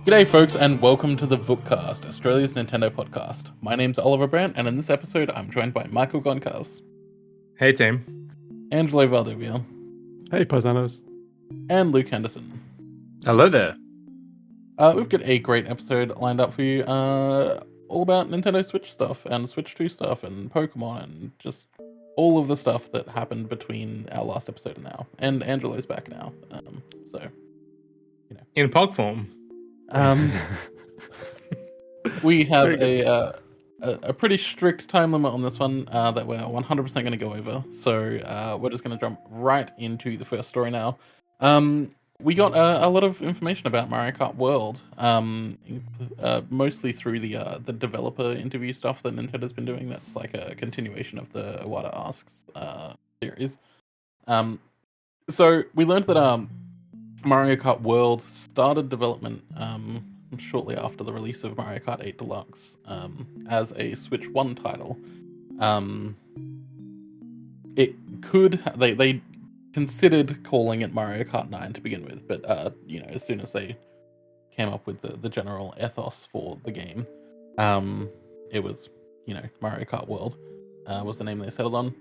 G'day folks and welcome to the Vookcast, Australia's Nintendo podcast. My name's Oliver Brandt and in this episode I'm joined by Michael Goncalves, Hey team. Angelo Valdivia, Hey, paisanos. and Luke Henderson. Hello there. We've got a great episode lined up for you, all about Nintendo Switch stuff and Switch 2 stuff and Pokemon and just all of the stuff that happened between our last episode and now. And Angelo's back now, In Pog form. We have a pretty strict time limit on this one that we're 100% going to go over. So we're just going to jump right into the first story now. We got a lot of information about Mario Kart World, mostly through the developer interview stuff that Nintendo's been doing. That's like a continuation of the Iwata Asks series. So we learned that Mario Kart World started development shortly after the release of Mario Kart 8 Deluxe as a Switch 1 title. They considered calling it Mario Kart 9 to begin with, but as soon as they came up with the general ethos for the game, it was Mario Kart World was the name they settled on.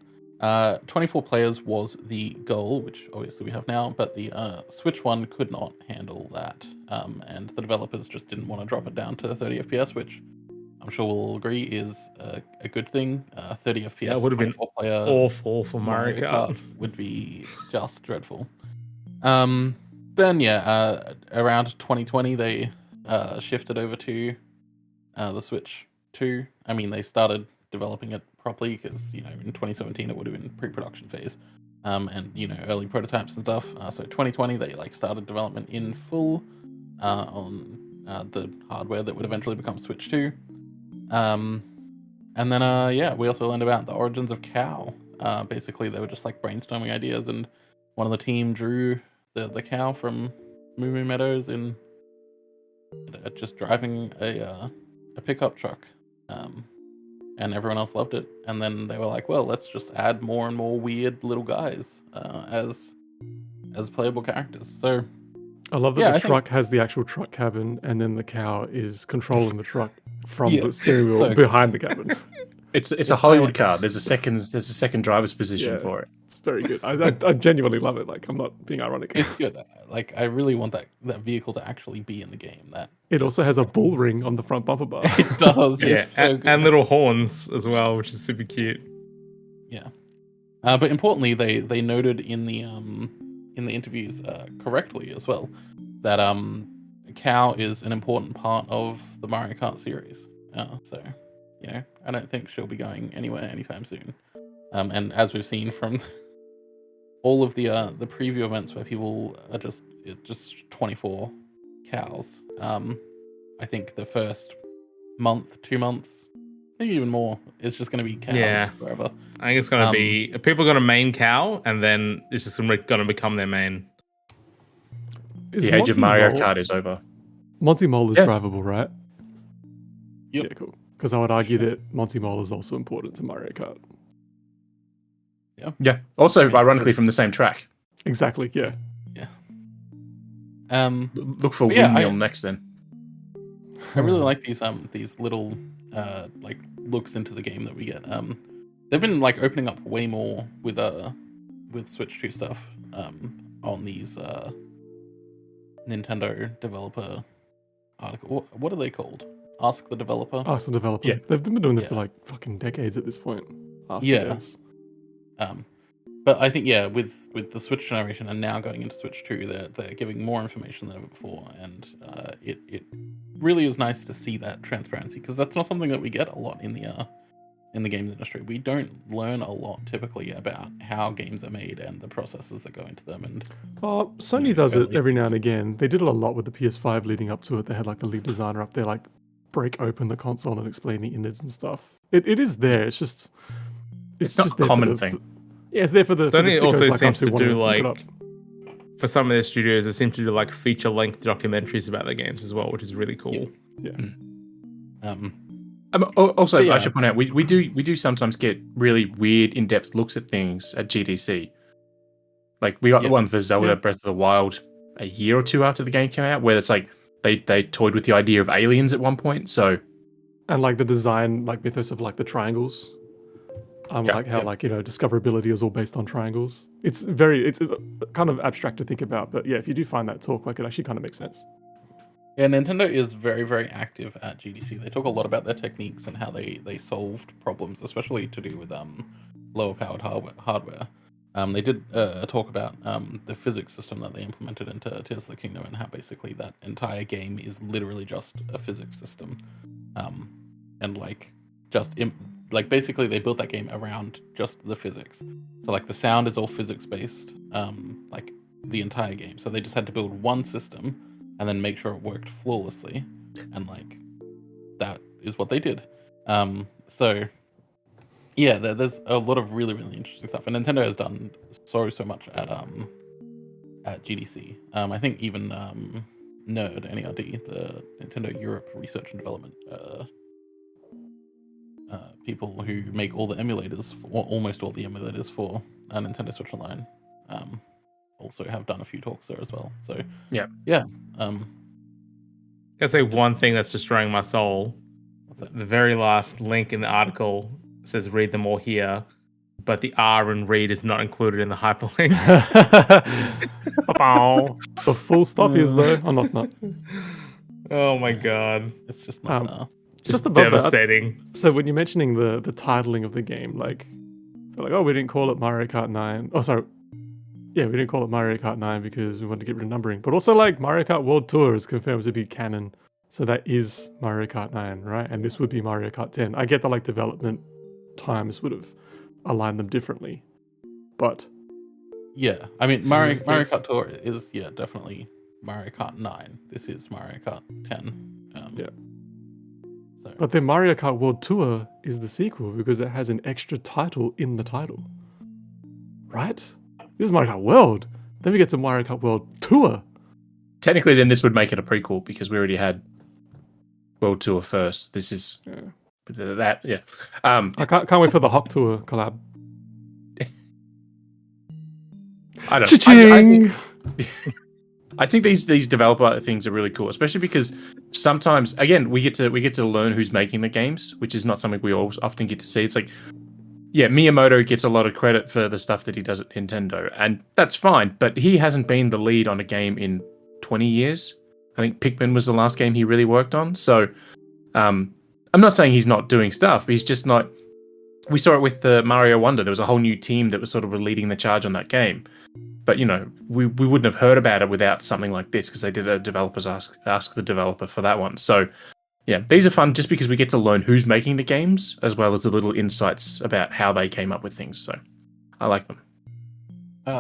24 players was the goal, which obviously we have now, but the Switch 1 could not handle that, and the developers just didn't want to drop it down to 30 FPS, which I'm sure we'll all agree is a good thing. 30 FPS, That would have been player awful for Mario Kart. would be just dreadful. Then around 2020 they shifted over to the Switch 2. I mean, they started developing it properly because in 2017 it would have been pre-production phase, and early prototypes and stuff. So 2020 they started development in full on the hardware that would eventually become Switch 2. And then we also learned about the origins of cow. Basically they were just brainstorming ideas, and one of the team drew the cow from Moo Moo Meadows in just driving a pickup truck. And everyone else loved it. And then they were like, well, let's just add more and more weird little guys as playable characters. So I love that the truck has the actual truck cabin, and then the cow is controlling the truck from the steering wheel behind the cabin. It's a Hollywood car. There's a second driver's position for it. It's very good. I genuinely love it. I'm not being ironic. It's good. I really want that vehicle to actually be in the game. It also has a bull ring on the front bumper bar. It does. Yeah, it's so good. and little horns as well, which is super cute. Yeah. But importantly, they noted in the interviews correctly as well that cow is an important part of the Mario Kart series. So I don't think she'll be going anywhere anytime soon. And as we've seen from all of the preview events where people are just 24 cows. I think the first month, 2 months, maybe even more, is just going to be cows forever. I think it's going to be people are going to main cow, and then it's just going to become their main. The age of Mario Kart is over. Monty Mole is drivable, right? Yep. Yeah, cool. Because I would argue that Monty Mole is also important to Mario Kart. Yeah. Also, ironically, from the same track. Exactly. Yeah. Yeah. Look for Windmill next then. I really like these little looks into the game that we get. They've been opening up way more with Switch 2 stuff on these Nintendo developer article. What are they called? Ask the developer. Ask the developer. Yeah. They've been doing it for fucking decades at this point. But I think with the Switch generation and now going into Switch 2, they're giving more information than ever before, and it really is nice to see that transparency, because that's not something that we get a lot in the games industry. We don't learn a lot typically about how games are made and the processes that go into them. And Sony does it every now and again. They did it a lot with the PS5 leading up to it. They had the lead designer up there break open the console and explain the innards and stuff. It is there. It's just it's not a common thing. Yeah, it's there for the. Sony also seems to do look it for some of their studios, they seem to do feature length documentaries about their games as well, which is really cool. Yeah. Also, I should point out we do sometimes get really weird in depth looks at things at GDC. We got the one for Zelda Breath of the Wild a year or two after the game came out, where it's they toyed with the idea of aliens at one point. So And like the design, like mythos of like the triangles. Yeah, Like how yeah. like, you know, discoverability is all based on triangles. It's kind of abstract to think about, but yeah, if you do find that talk, like it actually kind of makes sense. Yeah, Nintendo is very, very active at GDC. They talk a lot about their techniques and how they solved problems, especially to do with lower powered hardware. They did talk about the physics system that they implemented into Tears of the Kingdom and how basically that entire game is literally just a physics system, and like just like basically they built that game around just the physics. So like the sound is all physics based, like the entire game. So they just had to build one system and then make sure it worked flawlessly, and like that is what they did. So yeah, there's a lot of really, really interesting stuff, and Nintendo has done so much at GDC. I think even NERD, the Nintendo Europe Research and Development people who make all the emulators, almost all the emulators for Nintendo Switch Online, also have done a few talks there as well. So Yeah. I'd say one thing that's destroying my soul. What's that? The very last link in the article says read them all here, but the R in read is not included in the hyperlink. The full stop is though. Oh, no, it's not. Oh my god. It's just not Just above devastating. that. So when you're mentioning the titling of the game, like they're like, oh, we didn't call it Mario Kart 9. Oh, sorry. Yeah, we didn't call it Mario Kart 9 because we wanted to get rid of numbering. But also, like, Mario Kart World Tour is confirmed to be canon. So that is Mario Kart 9, right? And this would be Mario Kart 10. I get that, like, development times would have aligned them differently. But yeah, I mean Mario Kart Tour is definitely Mario Kart 9. This is Mario Kart 10. Yeah. So But then Mario Kart World Tour is the sequel because it has an extra title in the title. Right? This is Mario Kart World. Then we get to Mario Kart World Tour. technically, then this would make it a prequel because we already had World Tour first. This is that. Yeah. I can't wait for the Hop Tour collab. I don't. Cha-ching! I think these developer things are really cool, especially because sometimes, again, we get to learn who's making the games, which is not something we often get to see. It's like, yeah, Miyamoto gets a lot of credit for the stuff that he does at Nintendo, and that's fine. But he hasn't been the lead on a game in 20 years. I think Pikmin was the last game he really worked on. So, I'm not saying he's not doing stuff. But he's just not. We saw it with the Mario Wonder. There was a whole new team that was sort of leading the charge on that game. But, you know, we wouldn't have heard about it without something like this because they did a developers ask the developer for that one. So, yeah, these are fun just because we get to learn who's making the games as well as the little insights about how they came up with things. So, I like them.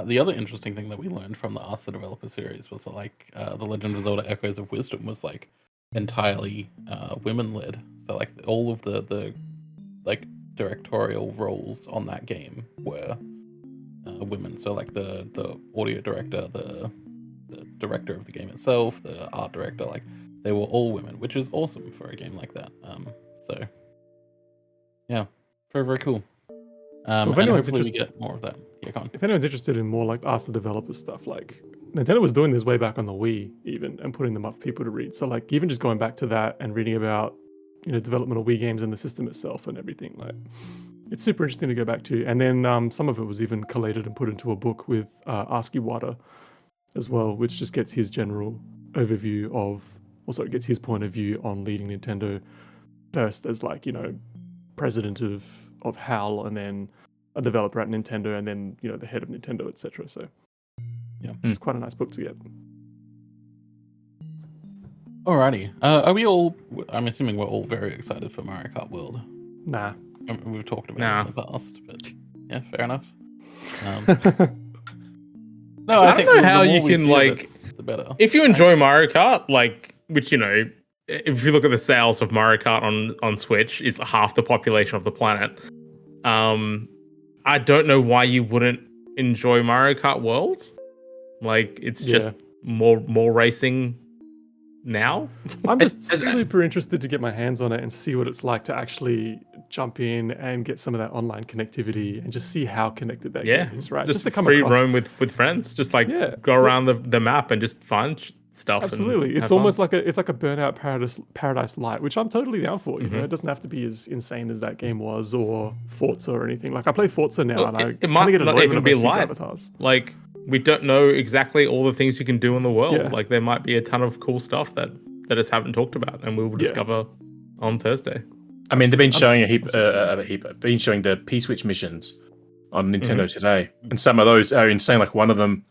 the other interesting thing that we learned from the Ask the Developer series was like the Legend of Zelda Echoes of Wisdom was like entirely women led. So like all of the like directorial roles on that game were women. So like the audio director, the director of the game itself, the art director, like they were all women, which is awesome for a game like that. So yeah, very, very cool. And hopefully we get more of that. Yeah, come on. If anyone's interested in more like Ask the Developer stuff, like Nintendo was doing this way back on the Wii even and putting them up for people to read. So like even just going back to that and reading about, you know, development of Wii games and the system itself and everything, like it's super interesting to go back to. And then some of it was even collated and put into a book with Ask Iwata as well, which just gets his general overview of, also it gets his point of view on leading Nintendo first as like, you know, president of HAL and then a developer at Nintendo and then, you know, the head of Nintendo, etc. So yeah, it's quite a nice book to get. Alrighty. Are we all? I'm assuming we're all very excited for Mario Kart World. Nah. We've talked about it in the past, but yeah, fair enough. No, I think don't know how the more you we can see of like, it, the better. if you enjoy Mario Kart, like, which, you know, if you look at the sales of Mario Kart on Switch, it's half the population of the planet. I don't know why you wouldn't enjoy Mario Kart World. Like, it's just more racing now. I'm just super interested to get my hands on it and see what it's like to actually jump in and get some of that online connectivity and just see how connected that game is, right? Just to come free across. roam with friends. Just like go around the map and just find stuff. Absolutely, And it's almost like a Burnout Paradise Light, which I'm totally down for. You know, it doesn't have to be as insane as that game was, or Forza or anything. Like I play Forza now, and it I might kind of get not annoyed even when be I see light. avatars. Like we don't know exactly all the things you can do in the world. Yeah. Like there might be a ton of cool stuff that us haven't talked about, and we will discover on Thursday. I mean, they've been showing Absolutely. been showing the P-Switch missions on Nintendo today, and some of those are insane. Like one of them,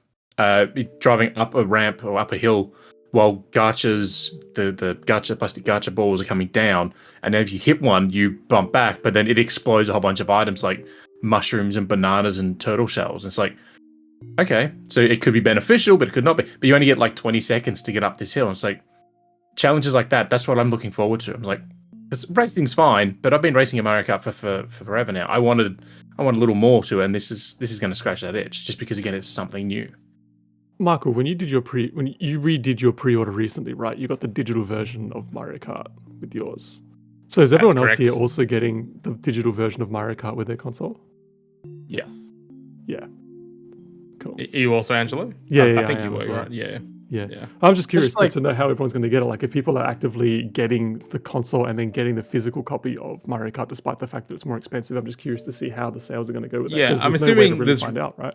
driving up a ramp or up a hill while the plastic gacha balls are coming down, and then if you hit one, you bump back, but then it explodes a whole bunch of items like mushrooms and bananas and turtle shells. It's like, okay, so it could be beneficial, but it could not be. But you only get like 20 seconds to get up this hill. And it's like challenges like that. That's what I'm looking forward to. I'm like, because racing's fine, but I've been racing in Mario Kart for forever now. I wanted a little more to it, and this is going to scratch that itch, just because again, it's something new. Michael, when you redid your pre-order recently, right? You got the digital version of Mario Kart with yours. So is everyone else correct. here also getting the digital version of Mario Kart with their console? Yes. Yeah. Cool. Are you also, Angelo? Yeah, I think you were. well. Right? Yeah. Yeah. I'm just curious like- to know how everyone's going to get it. Like, if people are actively getting the console and then getting the physical copy of Mario Kart, despite the fact that it's more expensive, I'm just curious to see how the sales are going to go with that. Yeah, 'cause I'm there's no way to assuming really there's find out, right?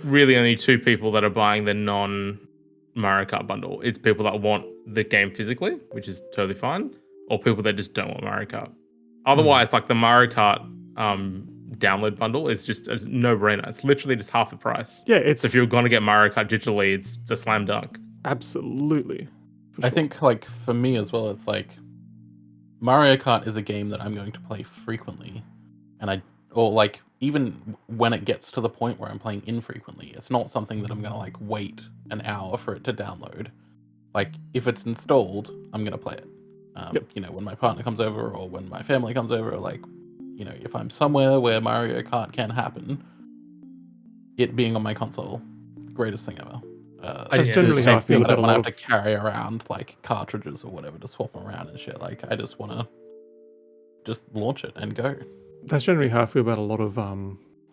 really only two people that are buying the non Mario Kart bundle. It's people that want the game physically, which is totally fine, or people that just don't want Mario Kart. Otherwise, like the Mario Kart download bundle is just a no-brainer. It's literally just half the price. Yeah, it's So if you're going to get Mario Kart digitally, it's a slam dunk. absolutely. I think, like, for me as well, it's like Mario Kart is a game that I'm going to play frequently, or like even when it gets to the point where I'm playing infrequently, it's not something that I'm gonna like wait an hour for it to download. Like if it's installed, I'm gonna play it. You know, when my partner comes over or when my family comes over, or like, you know, if I'm somewhere where Mario Kart can happen, it being on my console, greatest thing ever. That's generally how I feel I about don't a want to lot have to carry around like cartridges or whatever to swap them around and shit. Like I just want to just launch it and go. That's generally how I feel about a lot of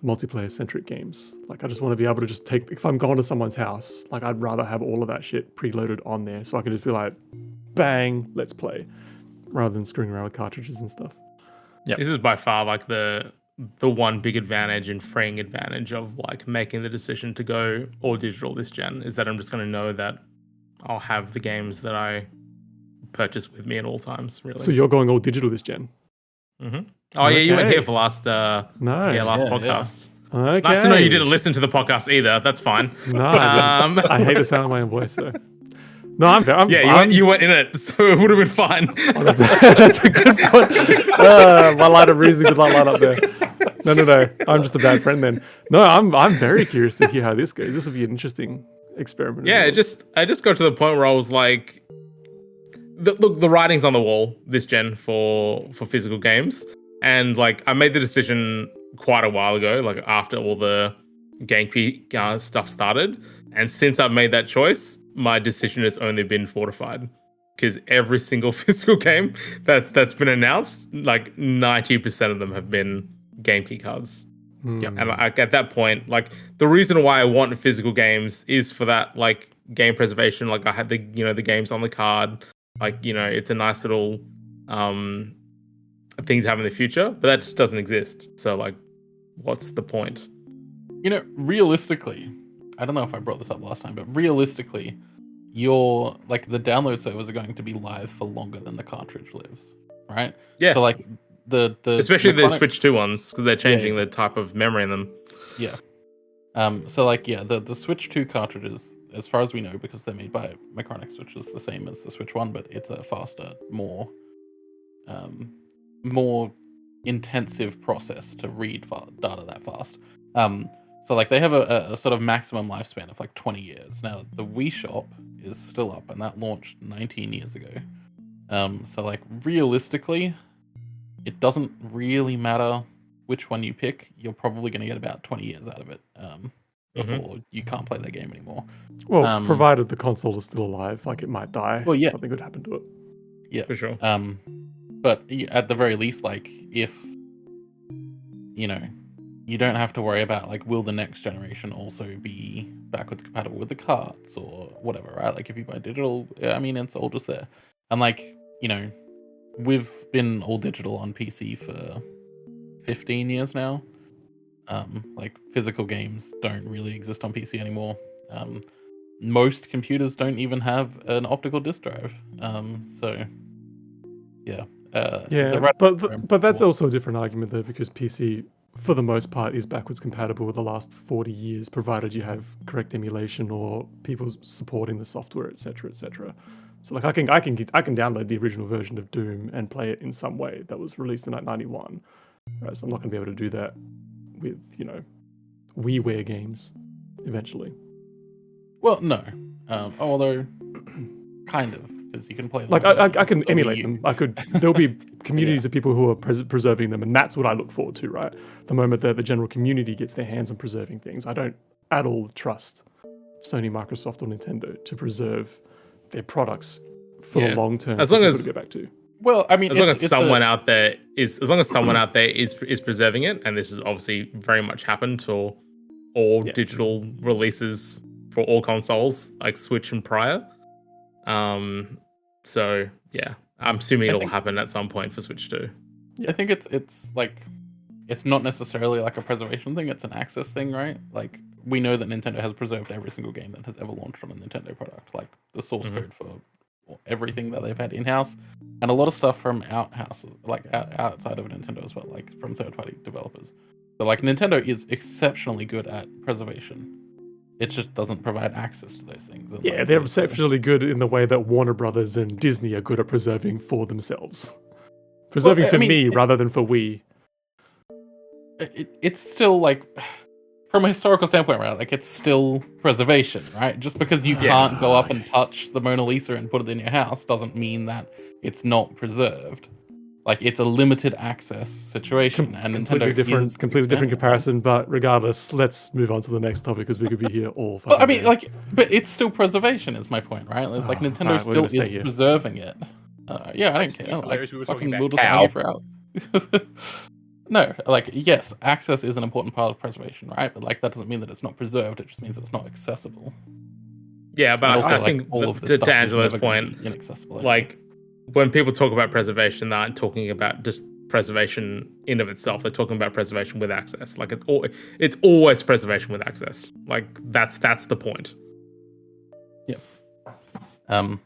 multiplayer-centric games. Like, I just want to be able to just take... If I'm going to someone's house, like, I'd rather have all of that shit preloaded on there, so I can just be like, bang, let's play, rather than screwing around with cartridges and stuff. Yep. This is by far like the one big advantage and freeing advantage of like making the decision to go all digital this gen, is that I'm just going to know that I'll have the games that I purchase with me at all times, really. So you're going all digital this gen? Mm-hmm. Oh yeah, you weren't Okay. here for last podcast. Okay. Nice to know you didn't listen to the podcast either. That's fine. No, I hate the sound of my own voice, so... No, I'm you weren't in it, so it would have been fine. Oh, that's a good point. My light of reason did not light up there. No. I'm just a bad friend then. No, I'm very curious to hear how this goes. This will be an interesting experiment. Yeah, I just got to the point where I was like, look, the writing's on the wall this gen for physical games, and like I made the decision quite a while ago, like after all the GameKey stuff started, and since I've made that choice, my decision has only been fortified, because every single physical game that's been announced, like 90% of them have been GameKey cards. Yeah, and like at that point, like the reason why I want physical games is for that like game preservation. Like I had the games on the card, like it's a nice little thing to have in the future, but that just doesn't exist. So like, what's the point? Realistically, I don't know if I brought this up last time, but realistically, your like the download servers are going to be live for longer than the cartridge lives, right? Yeah. So like the especially the mechanics- Switch 2 ones, because they're changing the type of memory in them. Yeah. So like the Switch 2 cartridges, as far as we know, because they're made by Micronix, which is the same as the Switch 1, but it's a faster, more intensive process to read data that fast. So like they have a sort of maximum lifespan of like 20 years. Now the Wii Shop is still up, and that launched 19 years ago. So like realistically, it doesn't really matter which one you pick. You're probably going to get about 20 years out of it before you can't play that game anymore. Well, provided the console is still alive, like it might die. Well, yeah. Something could happen to it. Yeah, For sure. But at the very least, like if you you don't have to worry about like, will the next generation also be backwards compatible with the carts or whatever, right? Like if you buy digital, I mean, it's all just there. And like, we've been all digital on PC for 15 years now. Like physical games don't really exist on PC anymore. Most computers don't even have an optical disk drive. So yeah. But that's also a different argument though, because PC for the most part is backwards compatible with the last 40 years, provided you have correct emulation or people supporting the software, etc., etc. So like I can download the original version of Doom and play it in some way that was released in like 91. Right, so I'm not going to be able to do that with WiiWare games eventually. Well, no. Although kind of, because you can play them like I can on emulate Wii U. them. There'll be communities of people who are preserving them, and that's what I look forward to, right? The moment that the general community gets their hands on preserving things, I don't at all trust Sony, Microsoft, or Nintendo to preserve their products for the long term. As long as to go back to. Well, I mean, as long as someone out there is preserving it, and this has obviously very much happened for all digital releases for all consoles, like Switch and prior. So yeah, I'm assuming it'll happen at some point for Switch 2. I think it's like, it's not necessarily like a preservation thing, it's an access thing, right? Like we know that Nintendo has preserved every single game that has ever launched from a Nintendo product, like the source code for everything that they've had in-house, and a lot of stuff from out-house, like outside of Nintendo as well, like from third-party developers. So like Nintendo is exceptionally good at preservation. It just doesn't provide access to those things. And Yeah, they're exceptionally good in the way that Warner Brothers and Disney are good at preserving for themselves. Preserving for me rather than for we. It's still like, from a historical standpoint, right? Like it's still preservation, right? Just because you can't go up and touch the Mona Lisa and put it in your house doesn't mean that it's not preserved. Like it's a limited access situation, and completely different comparison. But regardless, let's move on to the next topic because we could be here all. Well, I mean, but it's still preservation, is my point, right? It's like Nintendo still is preserving it. Yeah, I don't care. Like, we'll just argue for hours. No, like yes, access is an important part of preservation, right? But like that doesn't mean that it's not preserved. It just means it's not accessible. Yeah, but also, I think all of this to Angelo's point, inaccessible. Like when people talk about preservation, they aren't talking about just preservation in of itself. They're talking about preservation with access. Like it's always preservation with access. Like that's the point. Yeah.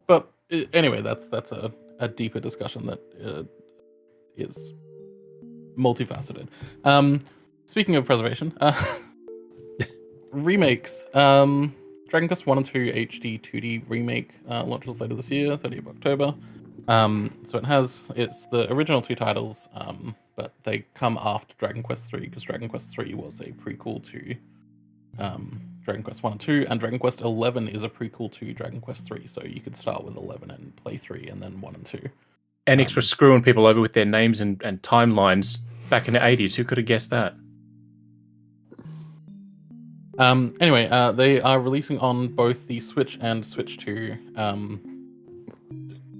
But anyway, that's a deeper discussion that is multifaceted. Speaking of preservation, remakes. Dragon Quest 1 and 2 HD 2D remake launches later this year, 30th of October. So it's the original two titles, but they come after Dragon Quest 3 because Dragon Quest 3 was a prequel to Dragon Quest 1 and 2, and Dragon Quest 11 is a prequel to Dragon Quest 3. So you could start with 11 and play 3 and then 1 and 2. Enix was screwing people over with their names and timelines back in the 80s. Who could have guessed that? Anyway, they are releasing on both the Switch and Switch 2.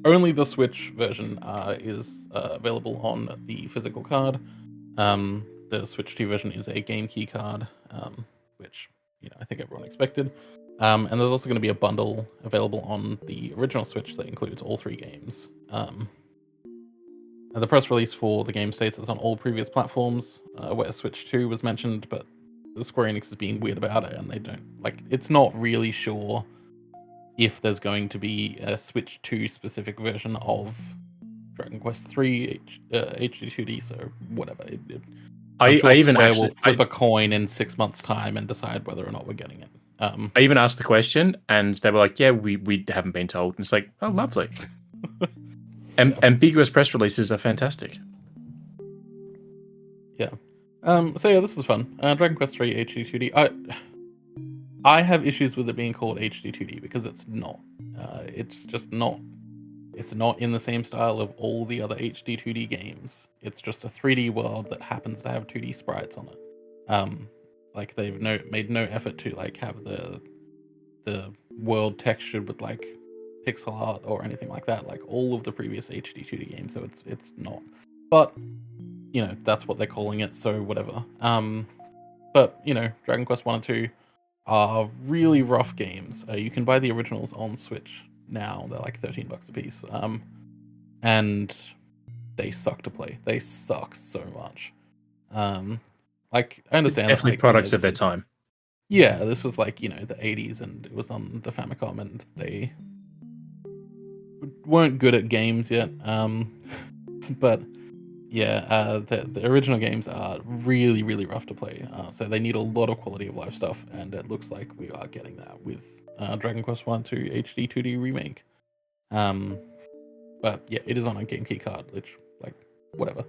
Only the Switch version is available on the physical card. The Switch 2 version is a game key card, which I think everyone expected. And there's also going to be a bundle available on the original Switch that includes all 3 games. The press release for the game states it's on all previous platforms, where Switch 2 was mentioned, but the Square Enix is being weird about it, and they don't it's not really sure if there's going to be a Switch 2 specific version of Dragon Quest 3 HD2D, so whatever. I'm sure Square will flip a coin in 6 months' time and decide whether or not we're getting it. I even asked the question, and they were like, "Yeah, we haven't been told." And it's like, "Oh, lovely." Ambiguous press releases are fantastic. Yeah. So yeah, this is fun. Dragon Quest 3 HD2D. I have issues with it being called HD2D because it's not. It's just not. It's not in the same style of all the other HD2D games. It's just a 3D world that happens to have 2D sprites on it. They've made no effort to have the world textured with pixel art or anything like that, like all of the previous HD 2D games. So it's not. But that's what they're calling it, so whatever. But Dragon Quest 1 and 2 are really rough games. You can buy the originals on Switch now. They're like $13 a piece. And they suck to play. They suck so much. Like I understand Definitely that, like, products of their time. Yeah, this was like, the 80s and it was on the Famicom and they weren't good at games yet. But yeah, the original games are really, really rough to play. So they need a lot of quality of life stuff, and it looks like we are getting that with Dragon Quest 1 2 HD 2D remake. But yeah, it is on a Game Key card, which, like, whatever.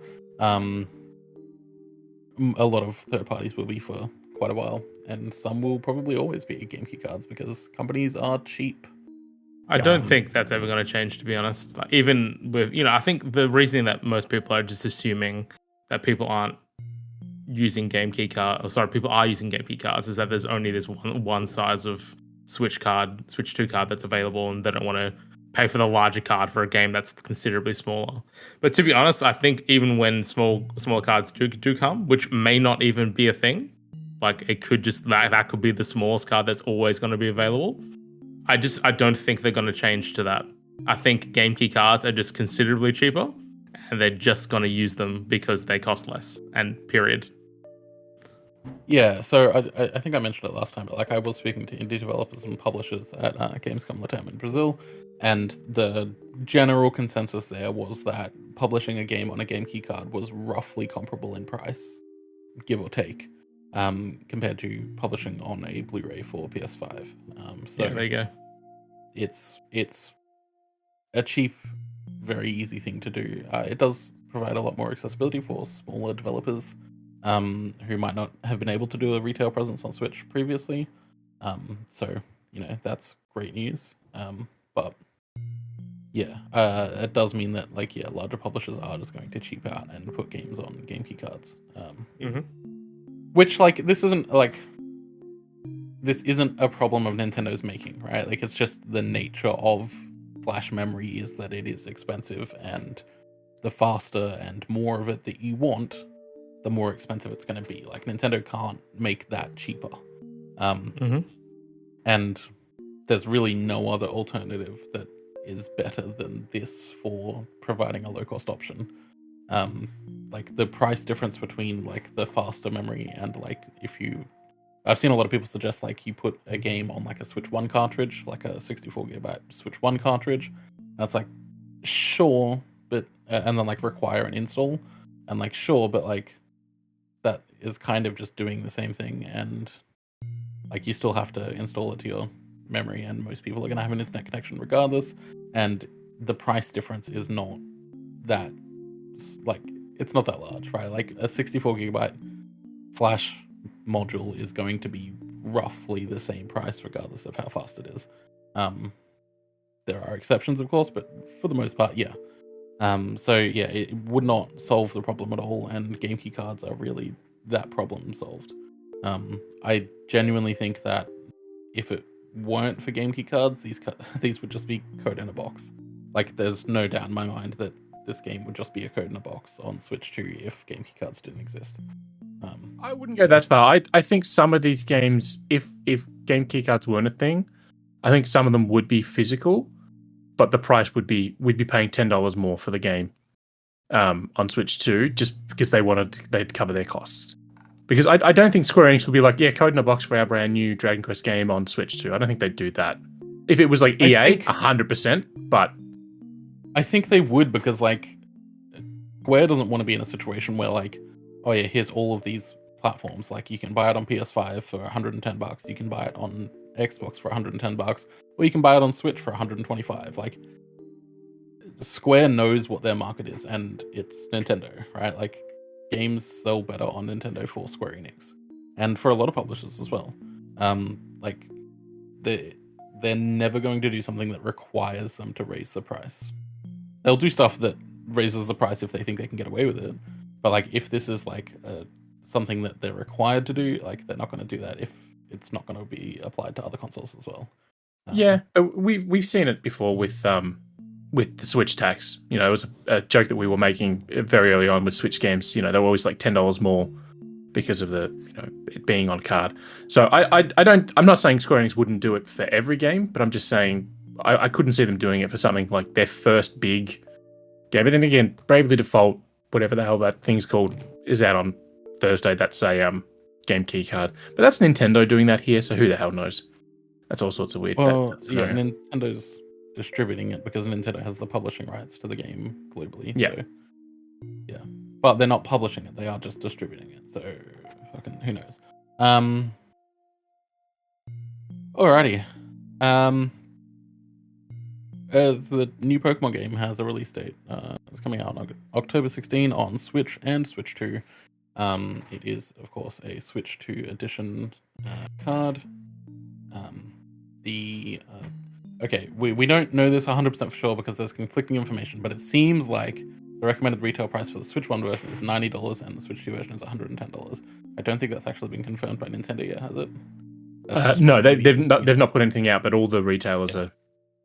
A lot of third parties will be for quite a while, and some will probably always be Game Key cards because companies are cheap. I don't think that's ever going to change, to be honest. Like, even with, I think the reasoning that most people are just assuming that people aren't using Game Key card, or sorry, people are using Game Key cards, is that there's only this one size of Switch 2 card that's available, and they don't want to pay for the larger card for a game that's considerably smaller. But to be honest, I think even when smaller cards do come, which may not even be a thing, like it could just that could be the smallest card that's always going to be available. I don't think they're going to change to that. I think Game Key cards are just considerably cheaper, and they're just going to use them because they cost less. And period. Yeah, so I think I mentioned it last time, but like I was speaking to indie developers and publishers at Gamescom Latam in Brazil, and the general consensus there was that publishing a game on a Game Key card was roughly comparable in price, give or take, compared to publishing on a Blu-ray for PS5. So yeah, there you go. It's a cheap, very easy thing to do. It does provide a lot more accessibility for smaller developers who might not have been able to do a retail presence on Switch previously. So that's great news. But yeah, it does mean that larger publishers are just going to cheap out and put games on Game Key cards. Which this isn't a problem of Nintendo's making, right? Like it's just the nature of flash memory is that it is expensive, and the faster and more of it that you want, the more expensive it's going to be. Like Nintendo can't make that cheaper. And there's really no other alternative that is better than this for providing a low-cost option. Like the price difference between like the faster memory and like I've seen a lot of people suggest like you put a game on like a Switch 1 cartridge, like a 64GB Switch 1 cartridge. That's like, sure, but and then like require an install, and like sure, but like that is kind of just doing the same thing, and like you still have to install it to your memory, and most people are going to have an internet connection regardless, and the price difference is not that it's not that large, right? Like a 64GB flash module is going to be roughly the same price regardless of how fast it is. There are exceptions, of course, but for the most part, yeah. So yeah, it would not solve the problem at all, and Game Key cards are really that problem solved. I genuinely think that if it weren't for Game Key cards, these would just be code in a box. Like there's no doubt in my mind that this game would just be a code in a box on Switch 2 if Game Key cards didn't exist. I wouldn't go that far. I think some of these games, if Game Key cards weren't a thing, I think some of them would be physical, but the price we'd be paying $10 more for the game on Switch 2 just because they'd cover their costs. Because I don't think Square Enix would be like, yeah, code in a box for our brand new Dragon Quest game on Switch 2. I don't think they'd do that. If it was like EA, 100%, but I think they would, because like Square doesn't want to be in a situation where like, oh yeah, here's all of these platforms. Like you can buy it on PS5 for $110. You can buy it on Xbox for $110, or you can buy it on Switch for $125. Like Square knows what their market is, and it's Nintendo, right? Like games sell better on Nintendo for Square Enix, and for a lot of publishers as well. Like they're never going to do something that requires them to raise the price. They'll do stuff that raises the price if they think they can get away with it. But like if this is like something that they're required to do, like they're not going to do that if it's not going to be applied to other consoles as well. Yeah, we've seen it before with with the Switch tax. You know, it was a joke that we were making very early on with Switch games. You know, they were always like $10 more because of the, you know, it being on card. So I'm not saying Square Enix wouldn't do it for every game, but I'm just saying I couldn't see them doing it for something like their first big game. But then again, Bravely Default, whatever the hell that thing's called, is out on Thursday. That's a game key card. But that's Nintendo doing that here, so who the hell knows? That's all sorts of weird. Well, yeah, Nintendo's distributing it because Nintendo has the publishing rights to the game globally. Yeah. So, yeah. But they're not publishing it, they are just distributing it. So, fucking, who knows? Alrighty. The new Pokemon game has a release date. It's coming out on October 16 on Switch and Switch 2. It is, of course, a Switch 2 edition card. Okay, we don't know this 100% for sure because there's conflicting information, but it seems like the recommended retail price for the Switch 1 version is $90 and the Switch 2 version is $110. I don't think that's actually been confirmed by Nintendo yet, has it? No, they've not put anything out, but all the retailers are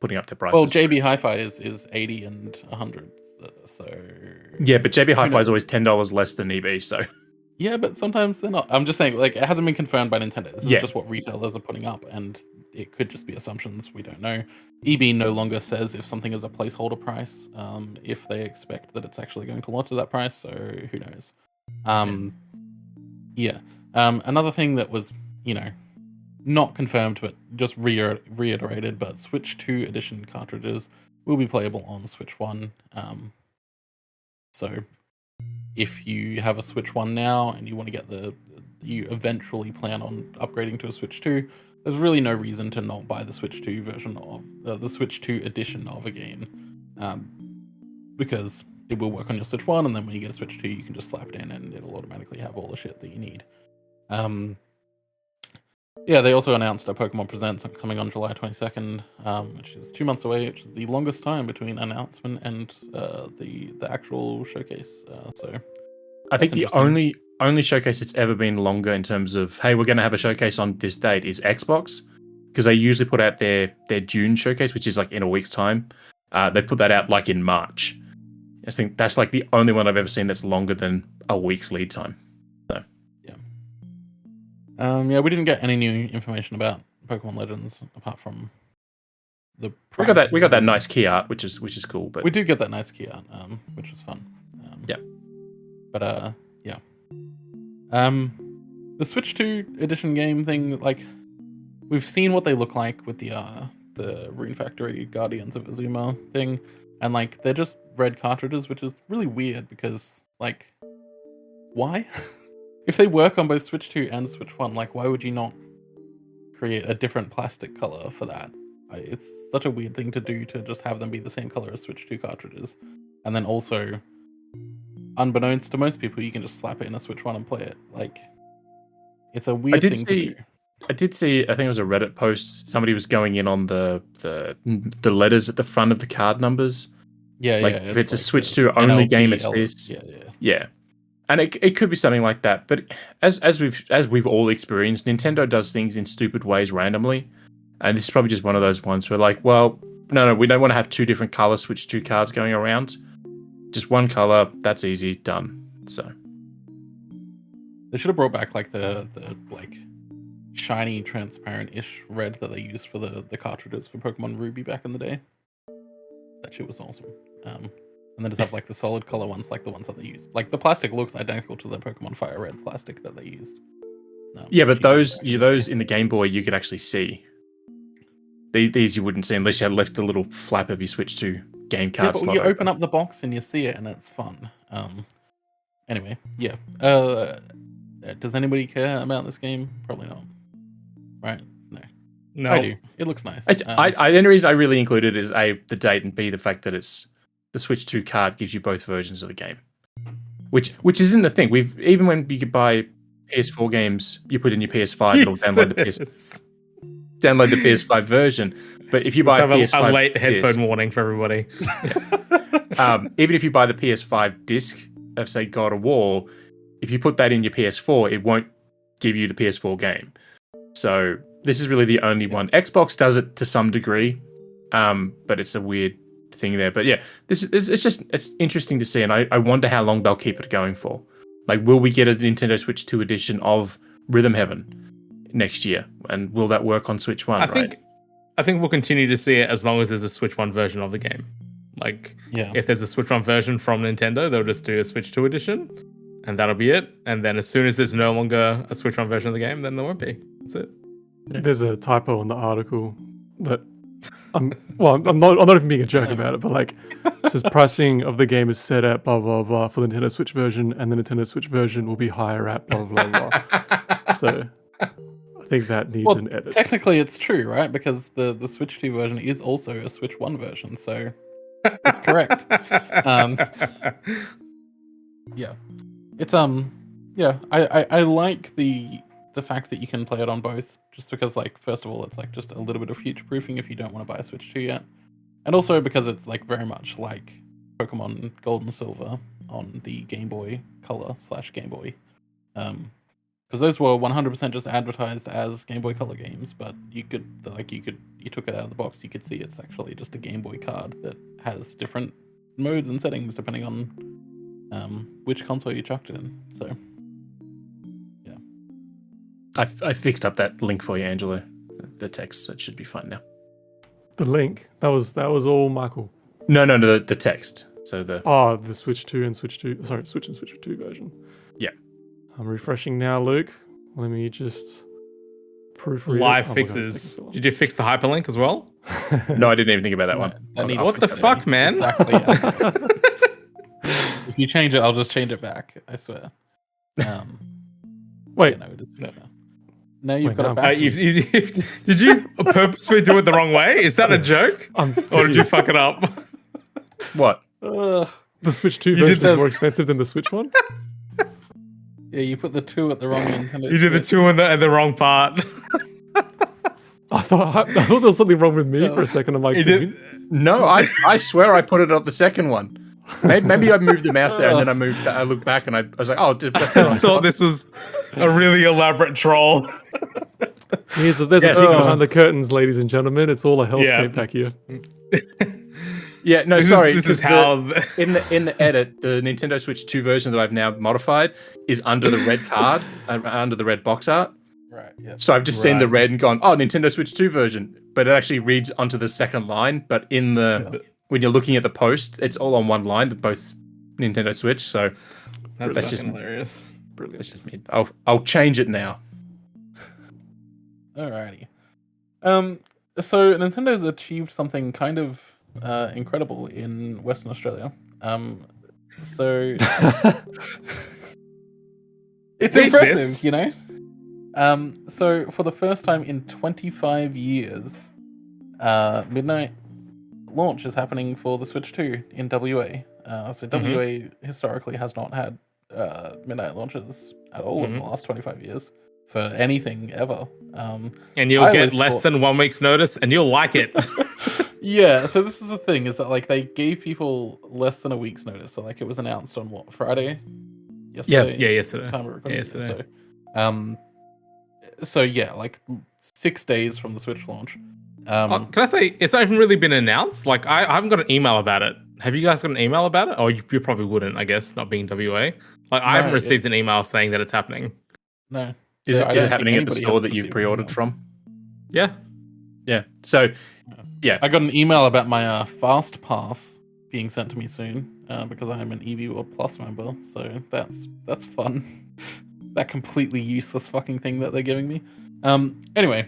putting up their prices. Well, JB Hi-Fi is 80 and 100, so... Yeah, but JB Hi-Fi is always $10 less than eBay, so... Yeah, but sometimes they're not. I'm just saying, like, it hasn't been confirmed by Nintendo. This is just what retailers are putting up, and it could just be assumptions. We don't know. EB no longer says if something is a placeholder price, if they expect that it's actually going to launch at that price, so who knows. Another thing that was, not confirmed, but just reiterated, but Switch 2 edition cartridges will be playable on Switch 1. So if you have a Switch 1 now and you want to get you eventually plan on upgrading to a Switch 2, there's really no reason to not buy the Switch 2 version of the Switch 2 edition of a game, because it will work on your Switch 1, and then when you get a Switch 2, you can just slap it in and it'll automatically have all the shit that you need. They also announced a Pokemon Presents coming on July 22nd, which is 2 months away, which is the longest time between announcement and the actual showcase. So I think the only showcase that's ever been longer in terms of, hey, we're going to have a showcase on this date is Xbox, because they usually put out their June showcase, which is like in a week's time. They put that out like in March. I think that's like the only one I've ever seen that's longer than a week's lead time. We didn't get any new information about Pokemon Legends apart from the price. We got that nice key art, which is cool. But we did get that nice key art, which was fun. The Switch 2 edition game thing, like, we've seen what they look like with the Rune Factory Guardians of Azuma thing, and like they're just red cartridges, which is really weird because, like, why? If they work on both Switch 2 and Switch 1, like, why would you not create a different plastic color for that? It's such a weird thing to do, to just have them be the same color as Switch 2 cartridges. And then also, unbeknownst to most people, you can just slap it in a Switch 1 and play it. Like, it's a weird thing to do. I did see, I think it was a Reddit post, somebody was going in on the letters at the front of the card numbers. If it's a Switch 2 only game, it's this. Yeah. And it could be something like that, but as we've all experienced, Nintendo does things in stupid ways randomly, and this is probably just one of those ones where, like, well, no, we don't want to have two different color Switch 2 cards going around. Just one color, that's easy, done. So they should have brought back like the like shiny, transparent-ish red that they used for the cartridges for Pokemon Ruby back in the day. That shit was awesome. And then just have like the solid color ones, like the ones that they used. Like the plastic looks identical to the Pokemon Fire Red plastic that they used. But those in the Game Boy you could actually see. These you wouldn't see unless you had left the little flap of your Switch 2 game card slot. You open up the box and you see it, and it's fun. Anyway, yeah. Does anybody care about this game? Probably not. Right? No. I do. It looks nice. The only reason I really included is A, the date, and B, the fact that it's the Switch 2 card gives you both versions of the game, which isn't the thing. Even when you could buy PS4 games, you put in your PS5, it'll download the PS5 version. But if you buy a late headphone warning for everybody. Even if you buy the PS5 disc of, say, God of War, if you put that in your PS4, it won't give you the PS4 game. So this is really the only one. Xbox does it to some degree, but it's a weird thing there. But yeah, it's interesting to see, and I wonder how long they'll keep it going for. Like, will we get a Nintendo Switch 2 edition of Rhythm Heaven next year, and will that work on Switch 1? I think we'll continue to see it as long as there's a Switch 1 version of the game. Like, if there's a Switch 1 version from Nintendo, they'll just do a Switch 2 edition, and that'll be it. And then as soon as there's no longer a Switch 1 version of the game, then there won't be. That's it. There's a typo in the article that I'm not even being a jerk about it, but like, it says pricing of the game is set at blah blah blah for the Nintendo Switch version, and the Nintendo Switch version will be higher at blah blah blah. So I think that needs an edit. Technically, it's true, right? Because the Switch 2 version is also a Switch 1 version, so it's correct. Yeah, it's I like the fact that you can play it on both, just because, like, first of all, it's like just a little bit of future proofing if you don't want to buy a Switch 2 yet, and also because it's like very much like Pokemon Gold and Silver on the Game Boy Color / Game Boy, because those were 100% just advertised as Game Boy Color games, but you took it out of the box, you could see it's actually just a Game Boy card that has different modes and settings depending on which console you chucked it in. So I fixed up that link for you, Angelo. The text, so it should be fine now. The link that was all Michael. No, the text. So the Switch 2 and Switch 2. Sorry, Switch and Switch 2 version. Yeah. I'm refreshing now, Luke. Let me just proofread live it. fixes. Did you fix the hyperlink as well? No, I didn't even think about that one. What the fuck, man? Exactly. Yeah. If you change it, I'll just change it back. I swear. Wait. Yeah, no, it is fixed now. No, you've got it back. Did you purposely do it the wrong way? Is that a joke? Or did you fuck it up? What? The Switch 2 version is more expensive than the Switch one? Yeah, you put the 2 at the wrong Nintendo. You did the 2 at the wrong part. I thought there was something wrong with me for a second. I'm like, no, I swear I put it on the second one. Maybe I moved the mouse there, and then I looked back, and I was like, oh, I just thought this was a really elaborate troll. There's a thing behind the curtains, ladies and gentlemen. It's all a hellscape back here. Yeah, no, sorry. This is how in the edit, the Nintendo Switch 2 version that I've now modified is under the red card, under the red box art. Right. Yeah. So I've just seen the red and gone, oh, Nintendo Switch 2 version, but it actually reads onto the second line. But when you're looking at the post, it's all on one line, both Nintendo Switch. So that's just hilarious. Brilliant. That's just me. I'll change it now. Alrighty. So Nintendo's achieved something kind of incredible in Western Australia. So it's impressive, you know. So for the first time in 25 years, midnight launch is happening for the Switch 2 in WA. So WA historically has not had midnight launches at all in the last 25 years for anything ever. And you'll get less than 1 week's notice, and you'll like it. Yeah, so this is the thing, is that like they gave people less than a week's notice. So like it was announced on what, Friday? Yesterday? Yeah, yesterday. Time of recording. Yesterday. So yeah, like 6 days from the Switch launch. Can I say, it's not even really been announced? Like, I haven't got an email about it. Have you guys got an email about it? Or you probably wouldn't, I guess, not being WA. Like, I haven't received an email saying that it's happening. No. Is it happening at the store that you've pre-ordered from? Yeah. Yeah. So, yeah. I got an email about my Fast Pass being sent to me soon because I am an EV World Plus member. So that's fun. That completely useless fucking thing that they're giving me. Anyway.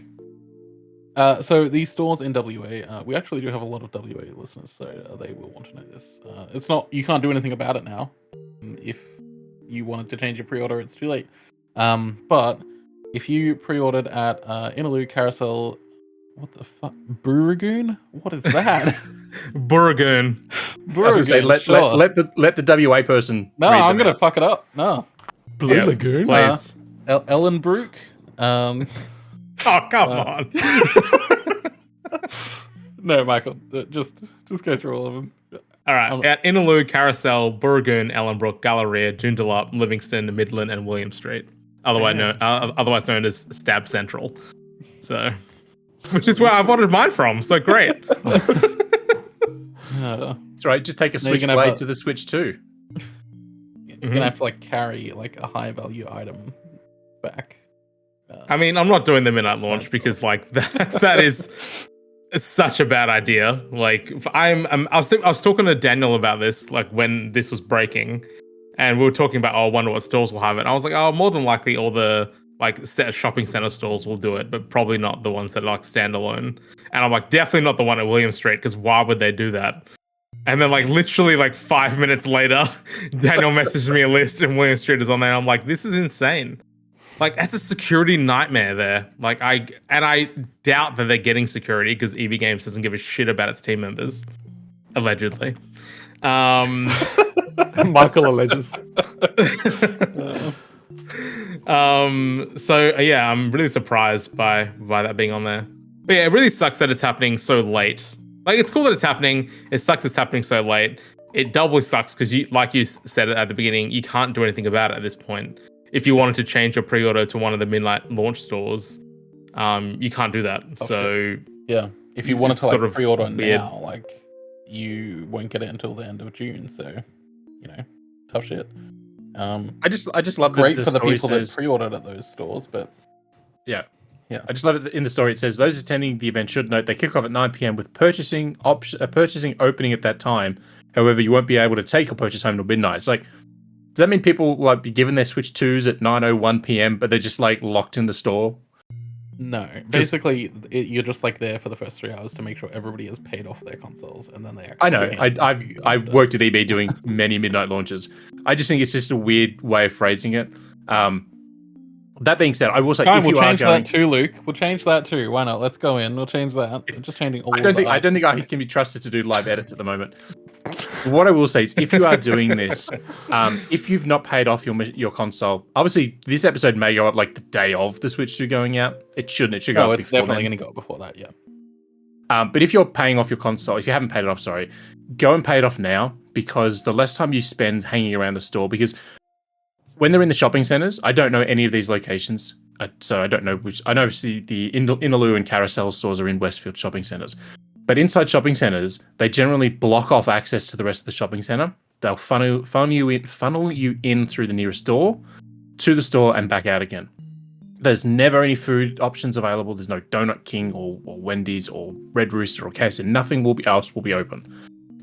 So these stores in WA, we actually do have a lot of WA listeners, so they will want to know this. It's not, you can't do anything about it now. If you wanted to change your pre-order, it's too late. But if you pre-ordered at Inaloo Carousel, what the fuck, Booragoon? What is that? Booragoon. I was gonna say, let the WA person. No, I'm gonna fuck it up. No. Blue Lagoon. Please. Ellenbrook. Oh, come on. No, Michael, just go through all of them. All right. At Inaloo, Carousel, Booragoon, Ellenbrook, Galleria, Joondalup, Livingston, Midland, and William Street. Otherwise known as Stab Central. So, which is where I wanted mine from. So great. That's right. Just take a Now you're gonna Switchblade have to the Switch 2. You're gonna have to like carry like a high value item back. I mean, I'm not doing the midnight That's launch nice because stuff. like that is such a bad idea. Like I was talking to Daniel about this like when this was breaking, and we were talking about I wonder what stores will have it. And I was like, oh, more than likely all the like shopping center stores will do it, but probably not the ones that are like standalone. And I'm like, definitely not the one at William Street because why would they do that? And then like literally like 5 minutes later, Daniel messaged me a list and William Street is on there. And I'm like, this is insane. Like that's a security nightmare there. Like I doubt that they're getting security because EB Games doesn't give a shit about its team members, allegedly. Michael alleges. So yeah, I'm really surprised by that being on there. But yeah, it really sucks that it's happening so late. Like it's cool that it's happening. It sucks it's happening so late. It doubly sucks because you, like you said at the beginning, you can't do anything about it at this point. If you wanted to change your pre-order to one of the midnight launch stores, you can't do that. So yeah, if you wanted to like sort of pre-order weird. now, like you won't get it until the end of June. So you know, tough shit. I just love Great that for the story people says, that pre-ordered at those stores, but yeah. Yeah. I just love it in the story. It says those attending the event should note they kick off at 9 p.m. with purchasing opening at that time. However, you won't be able to take your purchase home till midnight. It's like, does that mean people like be given their Switch 2s at 9:01 p.m. but they're just like locked in the store? No, basically you're just like there for the first 3 hours to make sure everybody has paid off their consoles, and then they actually. I know. hand it to you I've after. worked at EB doing many midnight launches. I just think it's just a weird way of phrasing it. That being said, I will say Fine, if we'll you are change going, that too, Luke. We'll change that too. Why not? Let's go in. We'll change that. We're just changing all. I don't think I can be trusted to do live edits at the moment. What I will say is, if you are doing this, if you've not paid off your console, obviously this episode may go up like the day of the Switch 2 going out. It shouldn't. It should go No, up it's before definitely then. going to go before that. Yeah. But if you're paying off your console, if you haven't paid it off, sorry, go and pay it off now, because the less time you spend hanging around the store, because when they're in the shopping centers, I don't know any of these locations, so I don't know which. I know obviously the Inaloo and Carousel stores are in Westfield shopping centers, but inside shopping centers, they generally block off access to the rest of the shopping center. They'll funnel you in through the nearest door, to the store and back out again. There's never any food options available. There's no Donut King or Wendy's or Red Rooster or KFC. Nothing else will be open.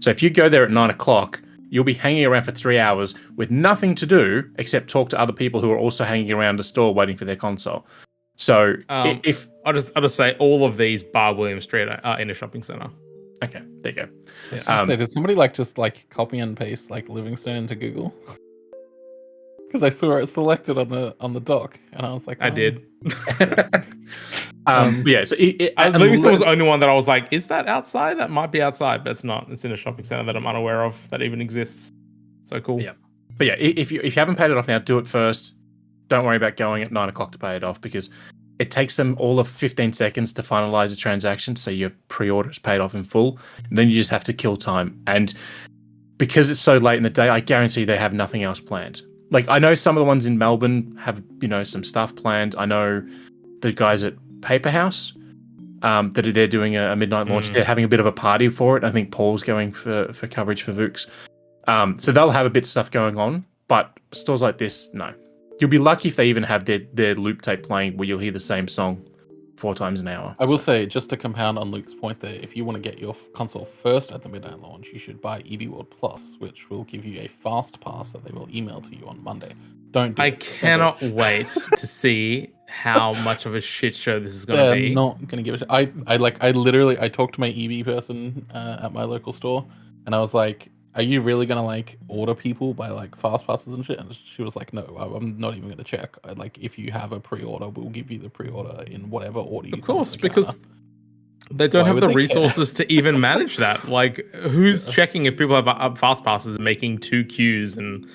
So if you go there at 9 o'clock, you'll be hanging around for 3 hours with nothing to do except talk to other people who are also hanging around the store waiting for their console. So if I'll just say all of these bar William Street are in a shopping center. okay, there you go. So did somebody just copy and paste Livingston into Google? Because I saw it selected on the dock, and I was like, I did. Yeah, so Livingston was the only one that I was like, is that outside? That might be outside, but it's not. It's in a shopping center that I'm unaware of that even exists. So cool. Yeah. But yeah, if you haven't paid it off now, do it first. Don't worry about going at 9 o'clock to pay it off, because it takes them all of 15 seconds to finalize the transaction, so your pre-order is paid off in full. And then you just have to kill time. And because it's so late in the day, I guarantee they have nothing else planned. Like, I know some of the ones in Melbourne have, some stuff planned. I know the guys at Paper House, that they're doing a midnight launch. They're having a bit of a party for it. I think Paul's going for coverage for Vooks. So they'll have a bit of stuff going on. But stores like this, no. You'll be lucky if they even have their loop tape playing where you'll hear the same song 4 times an hour. I will say, just to compound on Luke's point there, if you want to get your console first at the midnight launch, you should buy EB World Plus, which will give you a fast pass that they will email to you on Monday. I cannot wait to see how much of a shit show this is going to be. They're not going to give a shit. I talked to my EB person at my local store, and I was like, are you really going to order people by fast passes and shit? And she was like, no, I'm not even going to check. If you have a pre-order, we'll give you the pre-order in whatever order you Of course, because they don't have the resources to even manage that. Who's checking if people have fast passes and making 2 queues, and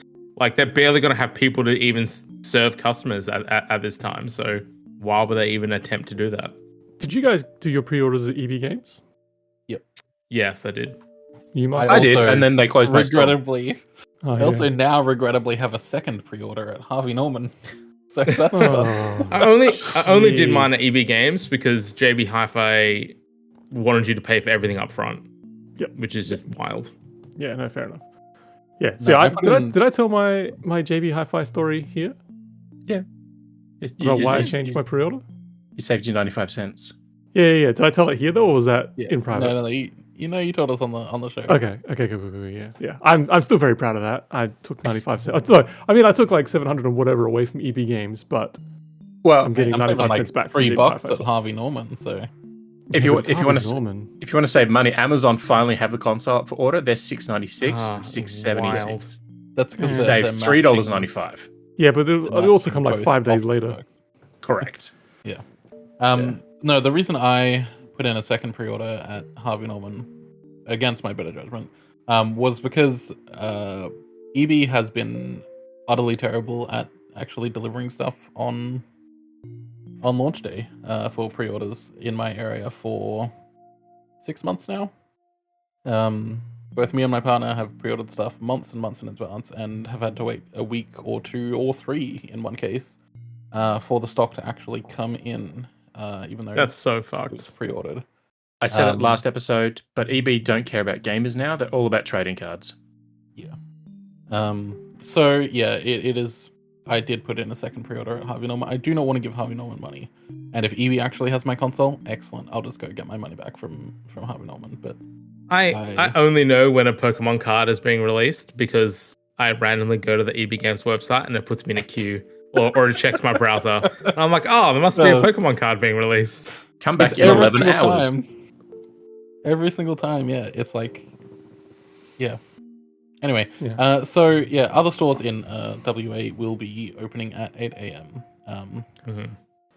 they're barely going to have people to even serve customers at this time. So why would they even attempt to do that? Did you guys do your pre-orders at EB Games? Yep. Yes, I did. You might. I did, and then they closed my store. Regrettably, I also now regrettably have a second pre-order at Harvey Norman. So that's I only did mine at EB Games because JB Hi-Fi wanted you to pay for everything up front. Yep. which is just wild. Yeah, no, fair enough. Yeah. See, No, did I tell my JB Hi-Fi story here about why I changed my pre-order? You saved you 95 cents. Yeah. Did I tell it here though, or was that Yeah. in private? No, you told us on the show. Okay, cool, yeah. I'm still very proud of that. I took 95 cents. I took like 700 and whatever away from EB Games, but Well, I'm getting I'm saving 95 like cents back. from $3 JB Hi-Fi, at so- Harvey Norman. So if Yeah, you but it's want Harvey to Norman. if you want to save money, Amazon finally have the console up for order. They're $6.96 Ah, and $6.76. that's You because save they're $3.95. Yeah, but it'll also come like both 5 days office later. perks. Correct. No, the reason I put in a second pre-order at Harvey Norman against my better judgment was because EB has been utterly terrible at actually delivering stuff on launch day for pre-orders in my area for 6 months now. Both me and my partner have pre-ordered stuff months and months in advance and have had to wait a week or 2 or 3 in one case for the stock to actually come in, even though That's so it was fucked. pre-ordered. I said it last episode, but EB don't care about gamers now. They're all about trading cards. Yeah. So yeah, it is. I did put in a second pre-order at Harvey Norman. I do not want to give Harvey Norman money, and if EB actually has my console, excellent. I'll just go get my money back from Harvey Norman. But I only know when a Pokemon card is being released because I randomly go to the EB Games website and it puts me in a queue or it checks my browser. And I'm like, oh, there must be a Pokemon card being released. Come back it's in 11 hours. Every single time, yeah. It's like, yeah. Anyway, Yeah. so yeah, other stores in WA will be opening at 8 a.m.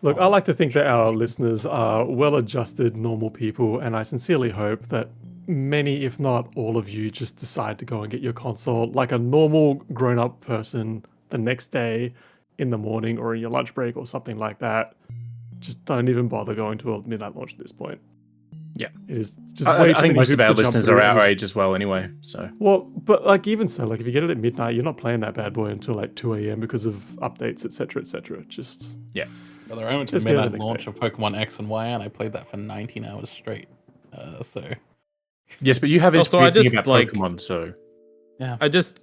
Look, I like to think that our listeners are well-adjusted, normal people, and I sincerely hope that many, if not all of you, just decide to go and get your console like a normal grown-up person the next day in the morning or in your lunch break or something like that. Just don't even bother going to a midnight launch at this point. Yeah. It is just I way too think many most of hoops our to jump listeners through are and our just- age as well anyway. So Well, but like even so, like if you get it at midnight, you're not playing that bad boy until like 2 a.m. because of updates, etc., etc. Just Well, I went to the Just get it the midnight next launch day. of Pokemon X and Y, and I played that for 19 hours straight. So yes, but you have this Also, I weird thing just, about like- Pokemon. So I just,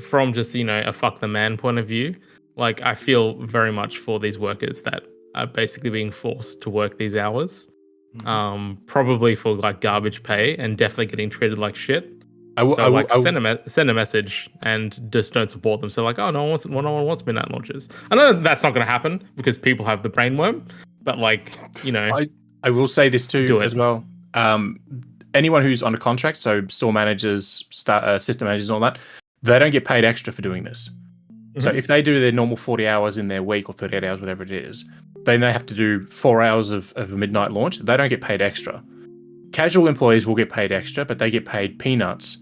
from just, a fuck the man point of view, like I feel very much for these workers that are basically being forced to work these hours. Probably for like garbage pay and definitely getting treated like shit. Send a message and just don't support them. So like, oh, no one wants midnight launches. I know that's not going to happen because people have the brainworm, but like, I will say this too Do it. as well. Anyone who's on a contract, so store managers, system managers, and all that, they don't get paid extra for doing this. So if they do their normal 40 hours in their week or 38 hours, whatever it is, then they have to do 4 hours of a midnight launch. They don't get paid extra. Casual employees will get paid extra, but they get paid peanuts.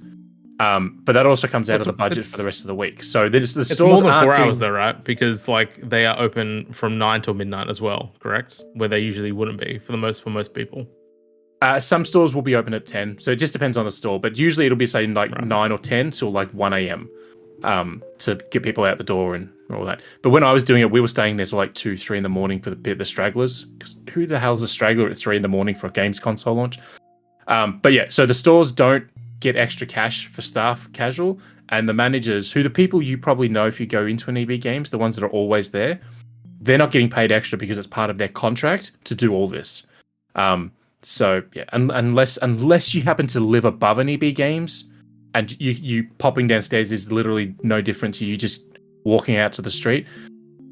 But that also comes out of the budget for the rest of the week. So the it's stores more than aren't 4 doing- hours though, right? Because like they are open from 9 till midnight as well, correct? Where they usually wouldn't be for most people. Some stores will be open at 10, so it just depends on the store. But usually it'll be say like 9 or 10 till like 1 a.m. To get people out the door and all that. But when I was doing it, we were staying there till like 2, 3 in the morning for the stragglers. Because who the hell's a straggler at 3 in the morning for a games console launch? But yeah, so the stores don't get extra cash for staff casual, and the managers, who the people you probably know if you go into an EB Games, the ones that are always there, they're not getting paid extra because it's part of their contract to do all this. So yeah, unless you happen to live above an EB Games, and you popping downstairs is literally no different to you just walking out to the street,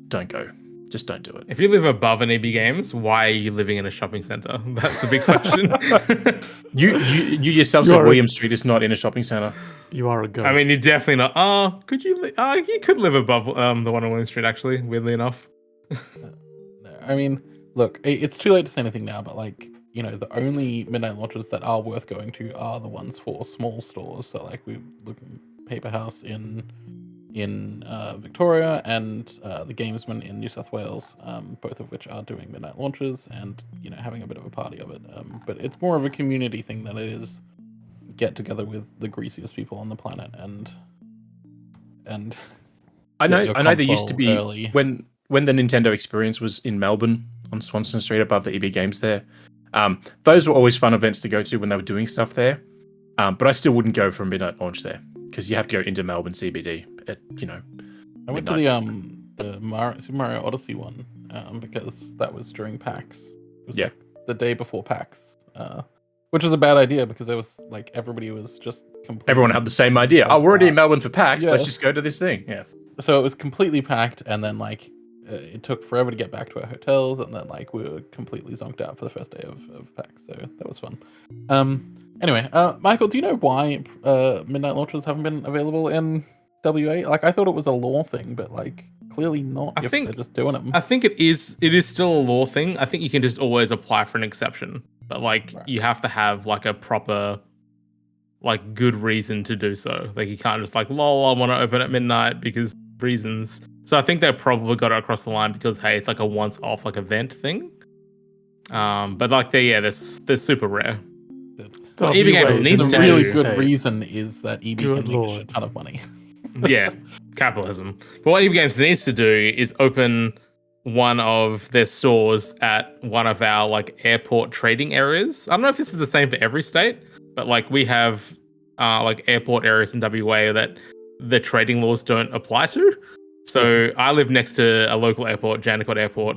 don't go. Just don't do it. If you live above an EB Games, why are you living in a shopping center? That's a big question. You yourself said William Street is not in a shopping center. you are a ghost. I mean, you're definitely not. Oh, could you? You could live above the one on William Street, actually. Weirdly enough. I mean, look, it's too late to say anything now, but like, the only midnight launches that are worth going to are the ones for small stores. So like we look at Paper House in Victoria and the Gamesman in New South Wales, both of which are doing midnight launches and having a bit of a party of it. But it's more of a community thing than it is get together with the greasiest people on the planet and I know there used to be early. when the Nintendo Experience was in Melbourne on Swanston Street above the EB Games there. Those were always fun events to go to when they were doing stuff there. But I still wouldn't go for a midnight launch there because you have to go into Melbourne CBD at I went to the Super Mario Odyssey one because that was during PAX. It was like the day before PAX, which was a bad idea because there was like everybody was just completely. Everyone had the same idea. Oh, we're already in Melbourne for PAX. Let's just go to this thing. Yeah. So it was completely packed, and then like it took forever to get back to our hotels, and then like we were completely zonked out for the first day of PAX. So that was fun. Anyway, Michael, do you know why midnight launches haven't been available in WA? Like, I thought it was a law thing, but like clearly not. If they're just doing them. I think it is still a law thing. I think you can just always apply for an exception, but like you have to have like a proper, like good reason to do so. Like you can't just like, lol, I want to open at midnight because reasons. So I think they probably got it across the line because hey, it's like a once-off like event thing. But like they're super rare. So EB Games needs the to really do- good reason is that EB can make a shit ton of money. Yeah, capitalism. But what EB Games needs to do is open one of their stores at one of our like airport trading areas. I don't know if this is the same for every state, but like we have like airport areas in WA that the trading laws don't apply to. So I live next to a local airport, Jandakot Airport,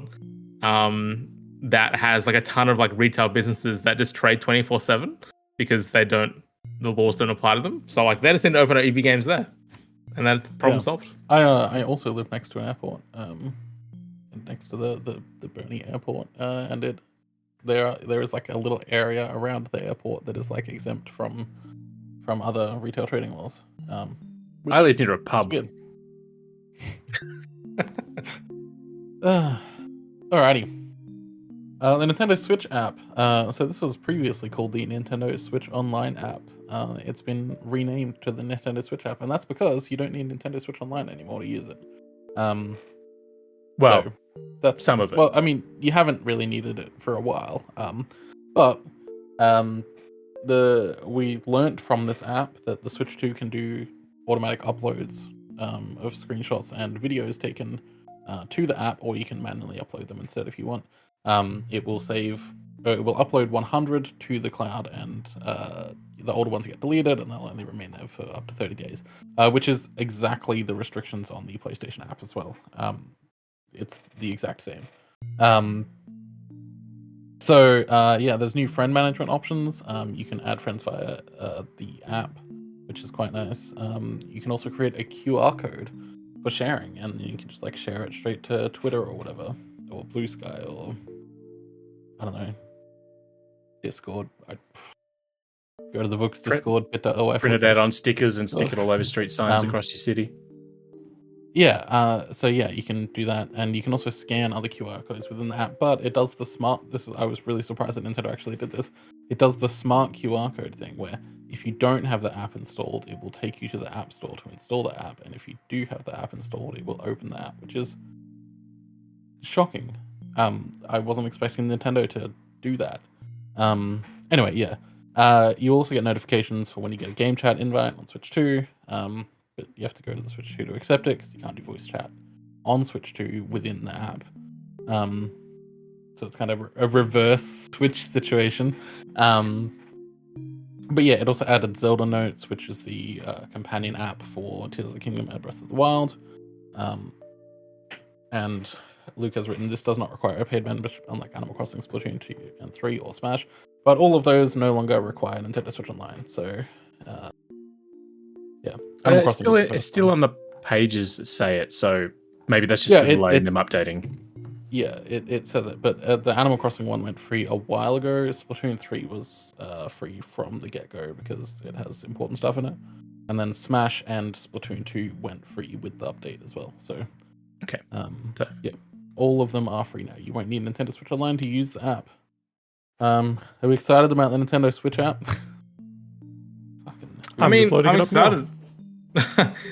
that has like a ton of like retail businesses that just trade 24/7 because the laws don't apply to them. So like they just need to open up EB Games there, and that's problem solved. I also live next to an airport, next to the Burnie Airport, and there is like a little area around the airport that is like exempt from other retail trading laws. I live near a pub. Good. Alrighty. The Nintendo Switch app. So this was previously called the Nintendo Switch Online app. It's been renamed to the Nintendo Switch app, and that's because you don't need Nintendo Switch Online anymore to use it. Well, so that's some of it. Well, I mean, you haven't really needed it for a while. But we learnt from this app that the Switch 2 can do automatic uploads of screenshots and videos taken to the app, or you can manually upload them instead if you want. It will upload 100 to the cloud, and the older ones get deleted, and they'll only remain there for up to 30 days, which is exactly the restrictions on the PlayStation app as well. It's the exact same. There's new friend management options. You can add friends via the app, which is quite nice. You can also create a QR code for sharing, and you can just like share it straight to Twitter or whatever, or Blue Sky, or I don't know, Discord. I'd go to the Vookcast Discord, bit.ly. Print it out on stickers and stick it all over street signs across your city. You can do that, and you can also scan other QR codes within the app. But it does I was really surprised that Nintendo actually did this. It does the smart QR code thing, where if you don't have the app installed, it will take you to the App Store to install the app, and if you do have the app installed, it will open the app, which is shocking. I wasn't expecting Nintendo to do that. You also get notifications for when you get a game chat invite on Switch 2. But you have to go to the Switch 2 to accept it because you can't do voice chat on Switch 2 within the app. So it's kind of a reverse Switch situation. It also added Zelda Notes, which is the companion app for Tears of the Kingdom and Breath of the Wild. And Luke has written, this does not require a paid membership, unlike Animal Crossing, Splatoon 2 and 3 or Smash. But all of those no longer require Nintendo Switch Online. So, It's still on the pages that say it, so maybe that's just a delay in them updating. Yeah, it says it, but the Animal Crossing one went free a while ago. Splatoon 3 was free from the get-go because it has important stuff in it. And then Smash and Splatoon 2 went free with the update as well. So, okay. All of them are free now. You won't need Nintendo Switch Online to use the app. Are we excited about the Nintendo Switch app? I'm excited.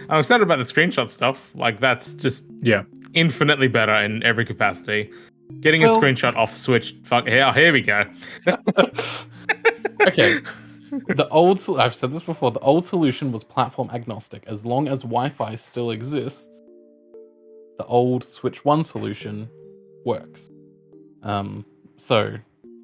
I'm excited about the screenshot stuff. Like, that's just infinitely better in every capacity. Getting a screenshot off Switch. Here we go. Okay. I've said this before, the old solution was platform agnostic. As long as Wi-Fi still exists, the old Switch 1 solution works. So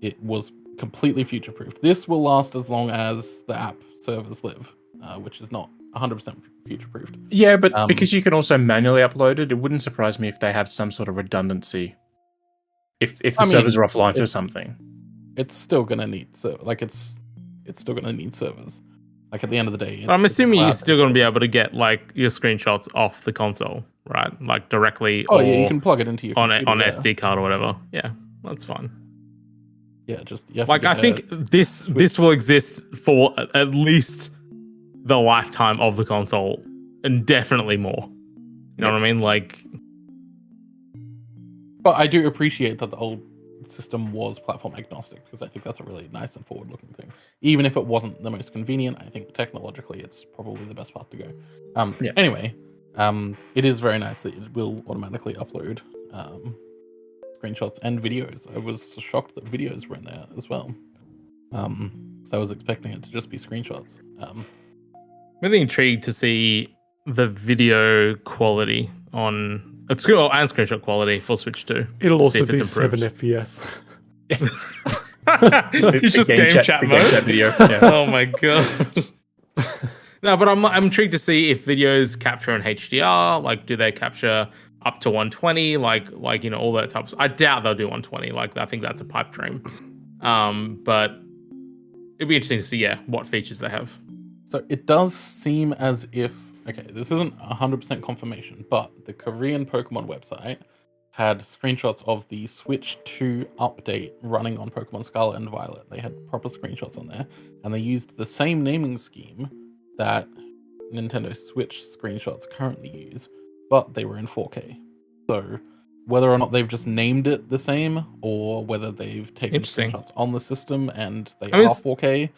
it was completely future-proofed. This will last as long as the app servers live, which is not 100% future-proofed. Yeah, but because you can also manually upload it, it wouldn't surprise me if they have some sort of redundancy. If the servers are offline for something, it's still gonna need it's still gonna need servers. Like at the end of the day, I'm assuming you're still going to be service. able to get like your screenshots off the console, right? Like directly. Oh or yeah, you can plug it into your on computer, SD card or whatever. Yeah, that's fine. Yeah, just you have Like to I think this will exist for at least the lifetime of the console, and definitely more. You know what I mean? Like, but I do appreciate that the old system was platform agnostic, because I think that's a really nice and forward-looking thing. Even if it wasn't the most convenient, I think technologically it's probably the best path to go. Anyway, it is very nice that it will automatically upload screenshots and videos. I was shocked that videos were in there as well. So I was expecting it to just be screenshots. really intrigued to see the video quality on and screenshot quality for Switch 2. It'll See also if be it's 7 improved. FPS. It's just game chat the mode. game chat video. Yeah. Oh my god. No, but I'm intrigued to see if videos capture in HDR. Like, do they capture up to 120? Like all that type of. I doubt they'll do 120. Like, I think that's a pipe dream. But it'd be interesting to see, what features they have. So it does seem as if, okay, this isn't 100% confirmation, but the Korean Pokemon website had screenshots of the Switch 2 update running on Pokemon Scarlet and Violet. They had proper screenshots on there, and they used the same naming scheme that Nintendo Switch screenshots currently use, but they were in 4K. So whether or not they've just named it the same, or whether they've taken screenshots on the system and they are 4K,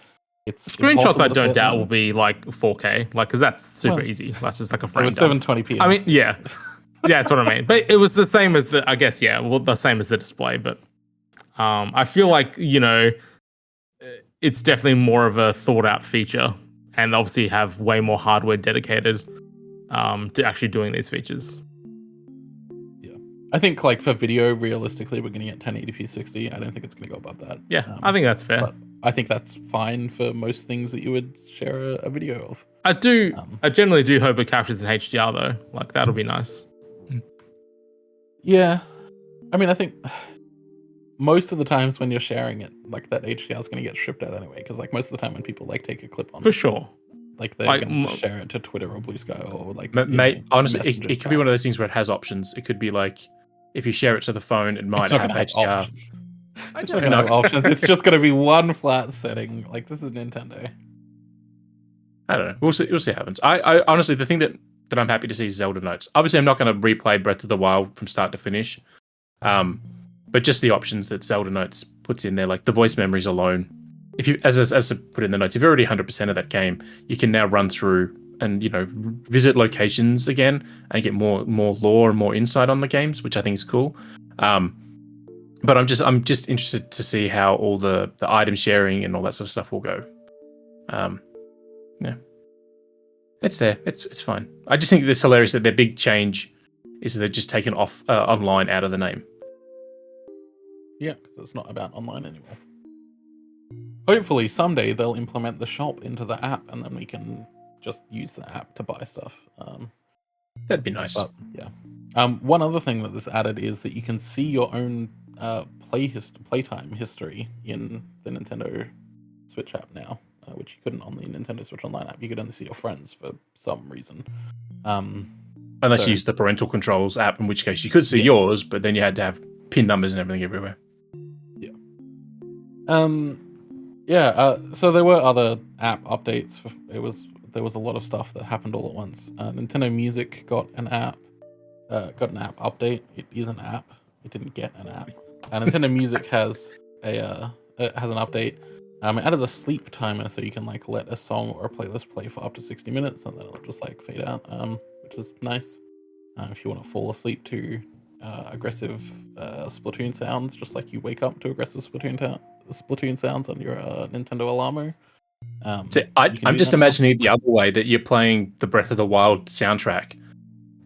it's screenshots I don't doubt will be like 4K, like, because that's super easy. That's just like a frame. It was 720p. I mean, yeah, that's what I mean. But it was the same as the, I guess, the same as the display. But I feel like, it's definitely more of a thought out feature, and obviously have way more hardware dedicated to actually doing these features. I think, like, for video, realistically, we're going to get 1080p 60. I don't think it's going to go above that. Yeah, I think that's fair. But I think that's fine for most things that you would share a video of. I generally do hope it captures in HDR, though. Like, that'll be nice. Yeah. I mean, I think most of the times when you're sharing it, like, that HDR is going to get stripped out anyway. Because, like, most of the time when people, like, take a clip on For sure. Like, they're going to share it to Twitter or Blue Sky or, like... honestly, it could be one of those things where it has options. It could be, like, if you share it to the phone, it might have HDR. It's not going to have options. It's just going to be one flat setting. Like, this is Nintendo. I don't know. We'll see what happens. I honestly, the thing that I'm happy to see is Zelda Notes. Obviously, I'm not going to replay Breath of the Wild from start to finish. But just the options that Zelda Notes puts in there, like the voice memories alone. If you, as I put in the notes, if you're already 100% of that game, you can now run through and visit locations again and get more lore and more insight on the games, which I think is cool. But I'm just interested to see how all the item sharing and all that sort of stuff will go. Yeah, it's there. It's fine. I just think it's hilarious that their big change is that they're just taken off online out of the name. Yeah, because it's not about online anymore. Hopefully someday they'll implement the shop into the app, and then we can just use the app to buy stuff. That'd be nice. But, yeah. One other thing that this added is that you can see your own playtime history in the Nintendo Switch app now, which you couldn't on the Nintendo Switch Online app. You could only see your friends for some reason. Unless you use the parental controls app, in which case you could see yours, but then you had to have PIN numbers and everything everywhere. Yeah. So there were other app updates. There was a lot of stuff that happened all at once. Nintendo Music got an app update. It is an app. It didn't get an app. Nintendo Music has an update. It added a sleep timer, so you can like let a song or a playlist play for up to 60 minutes, and then it'll just like fade out, which is nice. If you want to fall asleep to aggressive Splatoon sounds, just like you wake up to aggressive Splatoon sounds on your Nintendo Alarmo. I'm just imagining it the other way, that you're playing the Breath of the Wild soundtrack,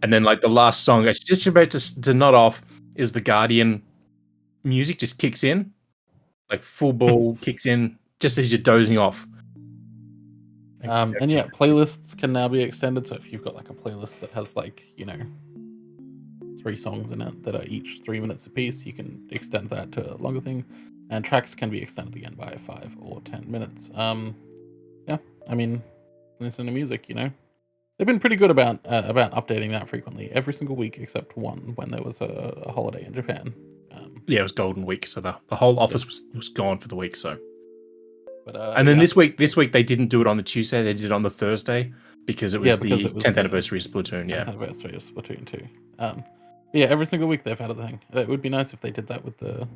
and then like the last song it's just about to nod off is the Guardian music just kicks in, Like full ball kicks in just as you're dozing off. And yeah, playlists can now be extended. So if you've got like a playlist that has like 3 songs in it that are each 3 minutes apiece, you can extend that to a longer thing. And tracks can be extended again by 5 or 10 minutes. Yeah, I mean, listen to music, they've been pretty good about updating that frequently, every single week except one when there was a holiday in Japan. Yeah, it was Golden Week, so the whole office was gone for the week. So, but and then this week they didn't do it on the Tuesday; they did it on the Thursday because it was the 10th anniversary of Splatoon. Yeah, 10th anniversary of Splatoon 2. Yeah, every single week they've had a thing. It would be nice if they did that with the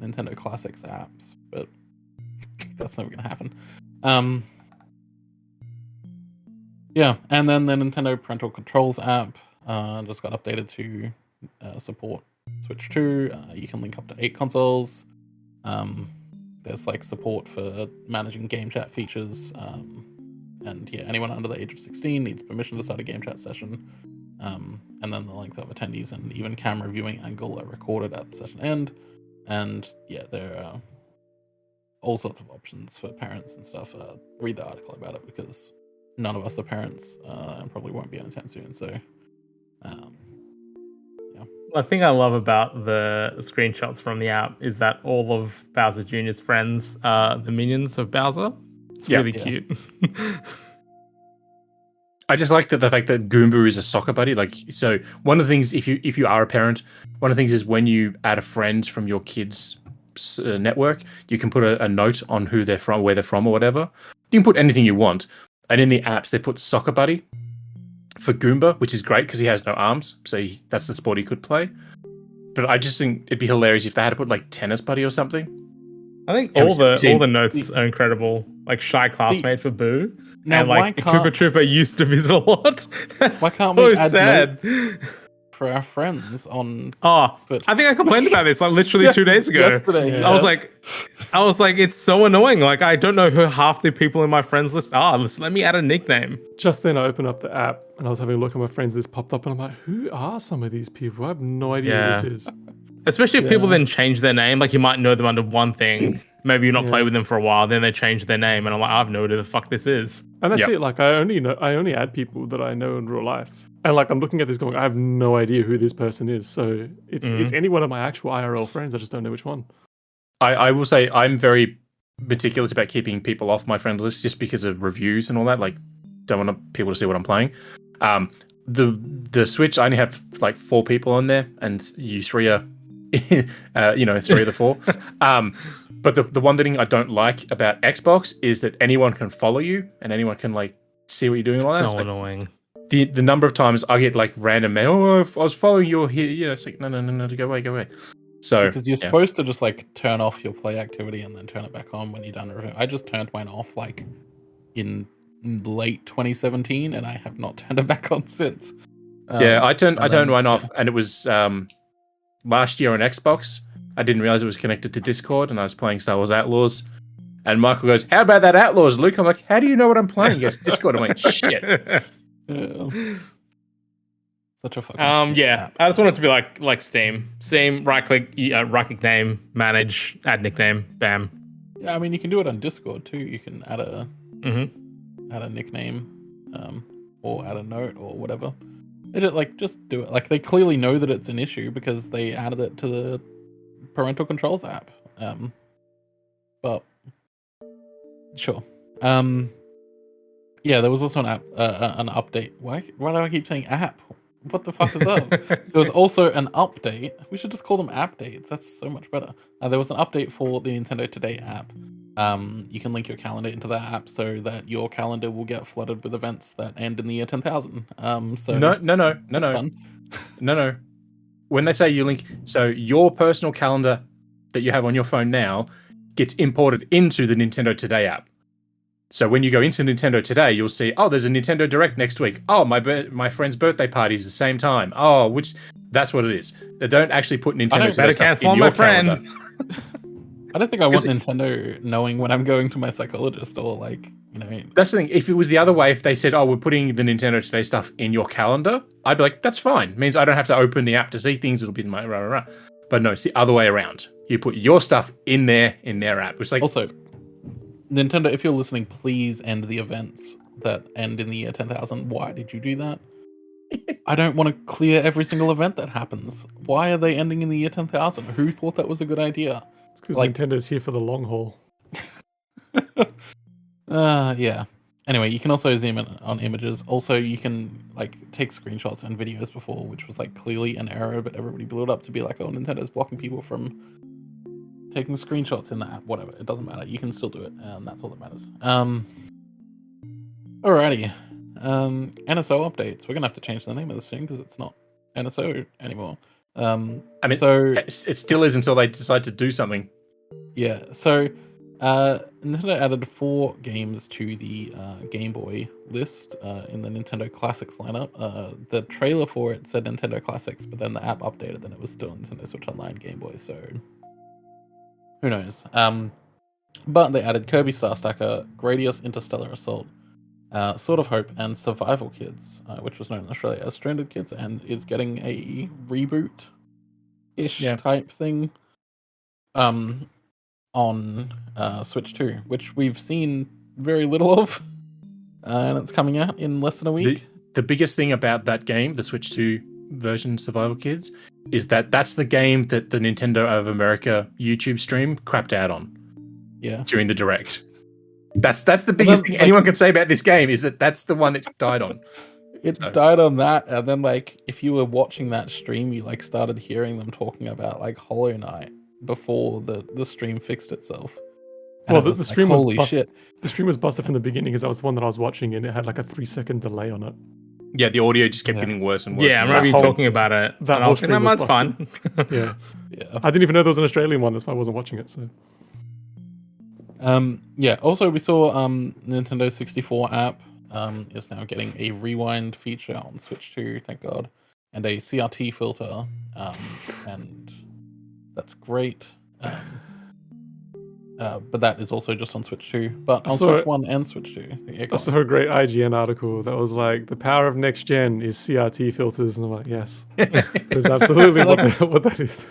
Nintendo Classics apps, but that's never gonna happen. Yeah, and then the Nintendo Parental Controls app just got updated to support Switch 2. You can link up to 8 consoles. There's like support for managing game chat features. And yeah, anyone under the age of 16 needs permission to start a game chat session. And then the length of attendees and even camera viewing angle are recorded at the session end. And yeah, there are all sorts of options for parents and stuff. Read the article about it because none of us are parents and probably won't be anytime soon. So, yeah. The thing I love about the screenshots from the app is that all of Bowser Jr.'s friends are the minions of Bowser. It's really cute. I just like the fact that Goomba is a soccer buddy. Like, so one of the things, if you are a parent, one of the things is when you add a friend from your kids' network, you can put a note on who they're from, where they're from, or whatever. You can put anything you want. And in the apps, they put soccer buddy for Goomba, which is great because he has no arms, so that's the sport he could play. But I just think it'd be hilarious if they had to put like tennis buddy or something. I think all the notes are incredible. Like shy classmate for Boo. Now, and like Koopa Trooper used to visit a lot. That's why can't so we add sad. notes for our friends on? Twitch? I think I complained about this like literally 2 days ago. Yesterday, I was like, it's so annoying. Like I don't know who half the people in my friends list are. Let me add a nickname. Just then I opened up the app and I was having a look at my friends. This popped up and I'm like, who are some of these people? I have no idea who this is. Especially if people then change their name. Like you might know them under one thing. Maybe you're not play with them for a while. Then they change their name, and I'm like, I have no idea who the fuck this is. And that's it. Like I only add people that I know in real life. And like I'm looking at this going, I have no idea who this person is. So it's any one of my actual IRL friends. I just don't know which one. I will say I'm very meticulous about keeping people off my friend list just because of reviews and all that. Like, don't want people to see what I'm playing. The Switch, I only have like 4 people on there, and you 3 are, 3 of the 4. But the one thing I don't like about Xbox is that anyone can follow you and anyone can like see what you're doing. And all that. So annoying. The number of times I get like random mail. Oh, I was following you here. It's like no, go away. So because you're supposed to just like turn off your play activity and then turn it back on when you're done reviewing. I just turned mine off like in late 2017, and I have not turned it back on since. I turned mine off, and it was last year on Xbox. I didn't realize it was connected to Discord, and I was playing Star Wars Outlaws. And Michael goes, "How about that Outlaws, Luke?" I'm like, "How do you know what I'm playing?" He goes, "Discord." I'm like, "Shit." Such a fucking. I just want it to be like Steam. Steam, right click name, manage, add nickname, bam. Yeah, I mean you can do it on Discord too. You can add a nickname, or add a note or whatever. They just do it. Like they clearly know that it's an issue because they added it to the parental controls app. But sure. Yeah, there was also an update. Why do I keep saying app? What the fuck is that? There was also an update. We should just call them updates. That's so much better. There was an update for the Nintendo Today app. You can link your calendar into that app so that your calendar will get flooded with events that end in the year 10,000. So No. fun. No. When they say you link, so your personal calendar that you have on your phone now gets imported into the Nintendo Today app. So when you go into Nintendo Today, you'll see, oh, there's a Nintendo Direct next week. Oh, my friend's birthday party is the same time. Oh, that's what it is. They don't actually put Nintendo Today stuff in your calendar. I don't think I want Nintendo knowing when I'm going to my psychologist or That's the thing. If it was the other way, if they said, oh, we're putting the Nintendo Today stuff in your calendar, I'd be like, that's fine. It means I don't have to open the app to see things. It'll be in my rah. But no, it's the other way around. You put your stuff in their app. Which Also, Nintendo, if you're listening, please end the events that end in the year 10,000. Why did you do that? I don't want to clear every single event that happens. Why are they ending in the year 10,000? Who thought that was a good idea? It's because Nintendo's here for the long haul. Yeah. Anyway, you can also zoom in on images. Also, you can take screenshots and videos before, which was clearly an error, but everybody blew it up to be like, oh, Nintendo's blocking people from taking screenshots in the app. Whatever, it doesn't matter. You can still do it, and that's all that matters. Alrighty. NSO updates. We're gonna have to change the name of this soon because it's not NSO anymore. I mean, it still is until they decide to do something. Yeah. So, Nintendo added 4 games to the Game Boy list in the Nintendo Classics lineup. The trailer for it said Nintendo Classics, but then the app updated and it was still Nintendo Switch Online Game Boy. So, who knows? But they added Kirby Star Stacker, Gradius Interstellar Assault, Sword of Hope, and Survival Kids, which was known in Australia as Stranded Kids, and is getting a reboot-ish type thing on Switch 2, which we've seen very little of, and it's coming out in less than a week. The biggest thing about that game, the Switch 2 version Survival Kids, is that that's the game that the Nintendo of America YouTube stream crapped out on during the Direct. That's the biggest thing anyone can say about this game, is that that's the one it died on. It died on that, and then if you were watching that stream, you started hearing them talking about Hollow Knight before the stream fixed itself. And well, the stream holy shit. The stream was busted from the beginning because that was the one that I was watching, and it had a 3-second delay on it. Yeah, the audio just kept getting worse and worse. Yeah, I remember you talking about it. That whole stream was that's fine. Yeah. I didn't even know there was an Australian one. That's why I wasn't watching it. So. Also we saw Nintendo 64 app is now getting a rewind feature on Switch 2, thank God, and a CRT filter, and that's great. But that is also just on Switch 2, but on Switch 1 and Switch 2. I saw a great IGN article that was the power of next gen is CRT filters, and I'm like, yes, that's absolutely what that is.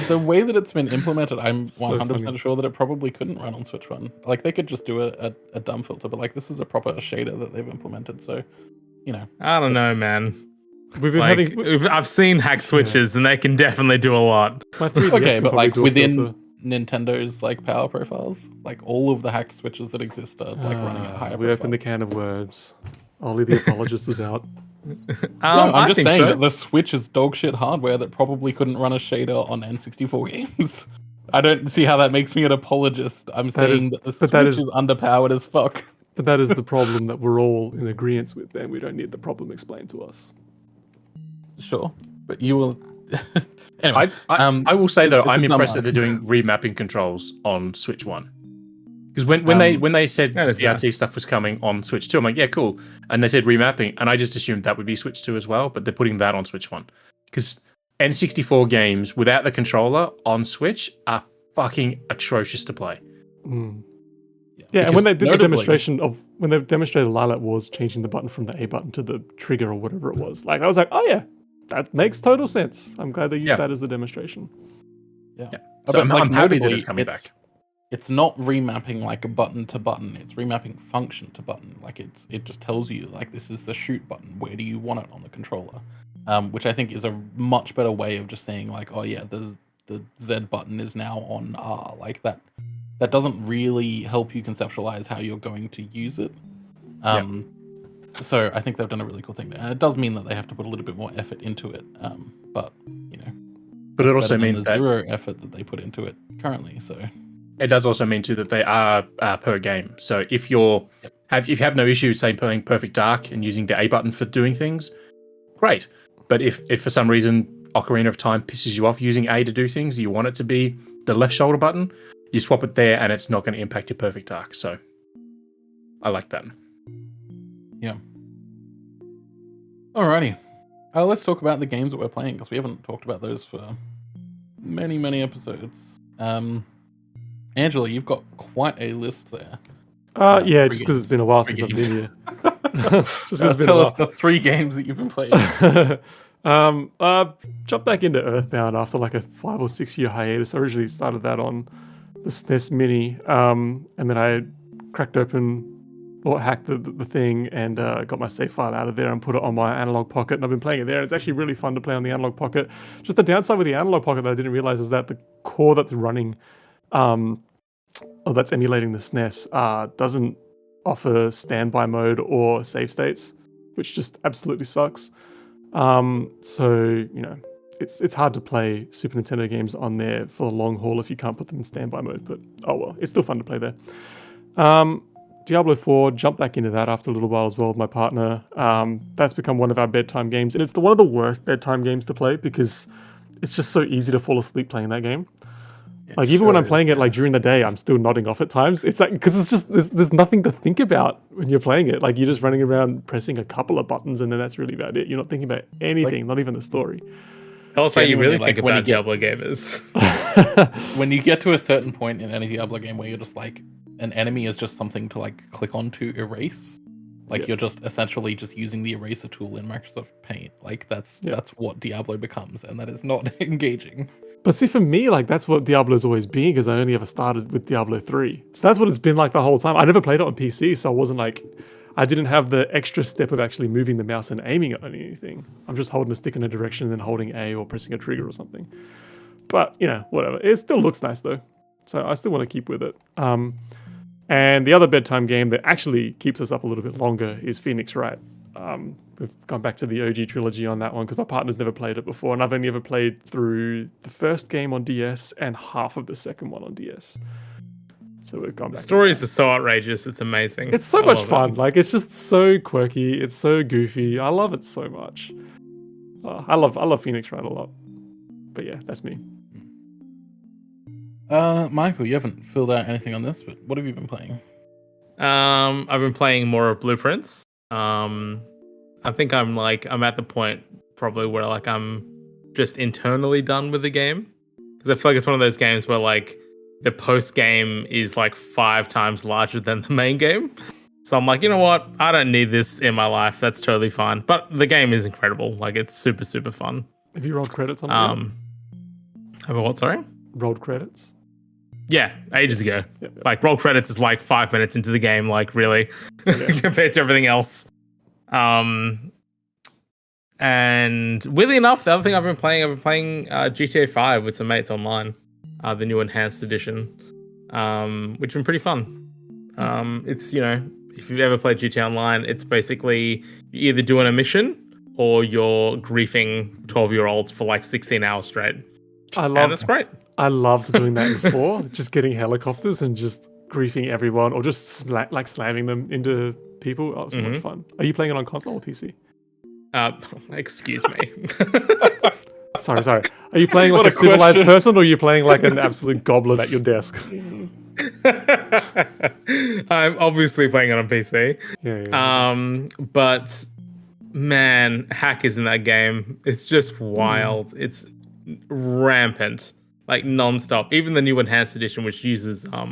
The way that it's been implemented, I'm 100% sure that it probably couldn't run on Switch 1. They could just do a dumb filter, but this is a proper shader that they've implemented, so, I don't know, man. We've been I've seen hack switches, and they can definitely do a lot. Okay, but within Nintendo's power profiles, all of the hacked switches that exist are running at higher profiles. We opened the can of worms. Ollie the apologist is out. I'm just saying that the Switch is dog shit hardware that probably couldn't run a shader on N64 games. I don't see how that makes me an apologist. I'm saying that the Switch is underpowered as fuck. But that is the problem that we're all in agreement with, and we don't need the problem explained to us. Sure, but you will... Anyway, I will say though, I'm impressed that they're doing remapping controls on Switch 1. Because when they said the CRT stuff was coming on Switch 2, I'm like, yeah, cool. And they said remapping, and I just assumed that would be Switch 2 as well, but they're putting that on Switch 1. Because N64 games without the controller on Switch are fucking atrocious to play. Mm. Yeah, and when they did when they demonstrated Lilac Wars changing the button from the A button to the trigger or whatever it was, I was like, oh yeah, that makes total sense. I'm glad they used that as the demonstration. Yeah. So I'm happy that it's coming back. It's not remapping a button to button. It's remapping function to button. It just tells you this is the shoot button. Where do you want it on the controller? Which I think is a much better way of just saying oh yeah, the Z button is now on R. That doesn't really help you conceptualize how you're going to use it. So I think they've done a really cool thing there. And it does mean that they have to put a little bit more effort into it. But it also means that zero effort that they put into it currently. So. It does also mean too that they are per game. So if you have no issue, say, playing Perfect Dark and using the A button for doing things, great. But if for some reason Ocarina of Time pisses you off using A to do things, you want it to be the left shoulder button, you swap it there, and it's not going to impact your Perfect Dark. So I like that. Yeah. Alrighty. Let's talk about the games that we're playing, because we haven't talked about those for many, many episodes. Angelo, you've got quite a list there. Yeah, just because it's been a while since I've been here. Tell us the 3 games that you've been playing. Jumped back into Earthbound after like a 5 or 6 year hiatus. I originally started that on the SNES Mini, and then I cracked open or hacked the thing and got my save file out of there and put it on my Analog Pocket, and I've been playing it there. It's actually really fun to play on the Analog Pocket. Just the downside with the Analog Pocket that I didn't realize is that the core that's running, or that's emulating the SNES, doesn't offer standby mode or save states, which just absolutely sucks. So it's hard to play Super Nintendo games on there for the long haul if you can't put them in standby mode. But oh well, it's still fun to play there. Diablo 4, jumped back into that after a little while as well with my partner. That's become one of our bedtime games, and it's one of the worst bedtime games to play because it's just so easy to fall asleep playing that game. Like even when I'm playing it like during the day, I'm still nodding off at times. It's like because it's just there's nothing to think about when you're playing it. Like you're just running around pressing a couple of buttons, and then that's really about it. You're not thinking about anything, not even the story. Tell us how you really like, think about Diablo gamers. When you get to a certain point in any Diablo game where you're just like an enemy is just something to like click on to erase, like you're just essentially just using the eraser tool in Microsoft Paint. Like that's what Diablo becomes, and that is not engaging. But see, for me, like that's what Diablo's always been because I only ever started with Diablo 3. So that's what it's been like the whole time. I never played it on PC, so I wasn't like, I didn't have the extra step of actually moving the mouse and aiming it on anything. I'm just holding a stick in a direction and then holding A or pressing a trigger or something. But, whatever. It still looks nice though. So I still want to keep with it. And the other bedtime game that actually keeps us up a little bit longer is Phoenix Wright. We've gone back to the OG trilogy on that one because my partner's never played it before, and I've only ever played through the first game on DS and half of the second one on DS. So we've gone back. The stories are so outrageous; it's amazing. It's so much fun. Like it's just so quirky. It's so goofy. I love it so much. I love Phoenix Wright a lot. But yeah, that's me. Michael, you haven't filled out anything on this, but what have you been playing? I've been playing more of Blueprints. I think I'm at the point probably where like I'm just internally done with the game because I feel like it's one of those games where like the post game is like 5 times larger than the main game. So I'm like, you know what? I don't need this in my life. That's totally fine. But the game is incredible. Like it's super, super fun. Have you rolled credits on it? Have I what? Sorry? Rolled credits? Yeah, ages ago. Yep. Like roll credits is like 5 minutes into the game, like really, compared to everything else. And weirdly enough, the other thing I've been playing GTA 5 with some mates online, the new enhanced edition, which has been pretty fun. It's if you've ever played GTA Online, it's basically you're either doing a mission or you're griefing 12-year-olds for like 16 hours straight. And that's great. I loved doing that before, just getting helicopters and just griefing everyone or just slamming them into people. Oh, it was so much fun. Are you playing it on console or PC? Excuse me. Sorry. Are you playing like a civilized person or are you playing like an absolute goblin at your desk? I'm obviously playing it on PC. Yeah. But man, hackers in that game, it's just wild. It's rampant. Like non-stop. Even the new enhanced edition, which uses I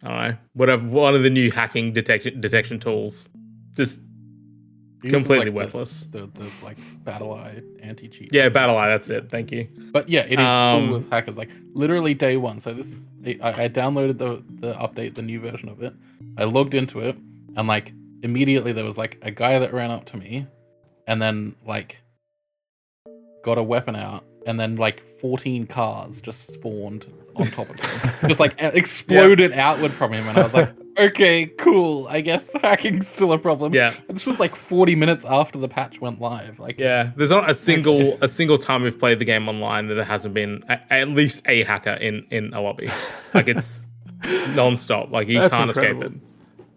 don't know, one of the new hacking detection tools, just completely worthless. The like BattleEye anti-cheat. Yeah, BattleEye. That's it. Thank you. But yeah, it is full of hackers. Like literally day one. So I downloaded the update, the new version of it. I logged into it, and like immediately there was like a guy that ran up to me, and then like got a weapon out. And then like 14 cars just spawned on top of him. Just like exploded outward from him. And I was like, okay, cool. I guess hacking's still a problem. Yeah. It's just like 40 minutes after the patch went live. Like, yeah, there's not a single time we've played the game online that there hasn't been at least a hacker in a lobby. Like it's non-stop. Like you can't escape it.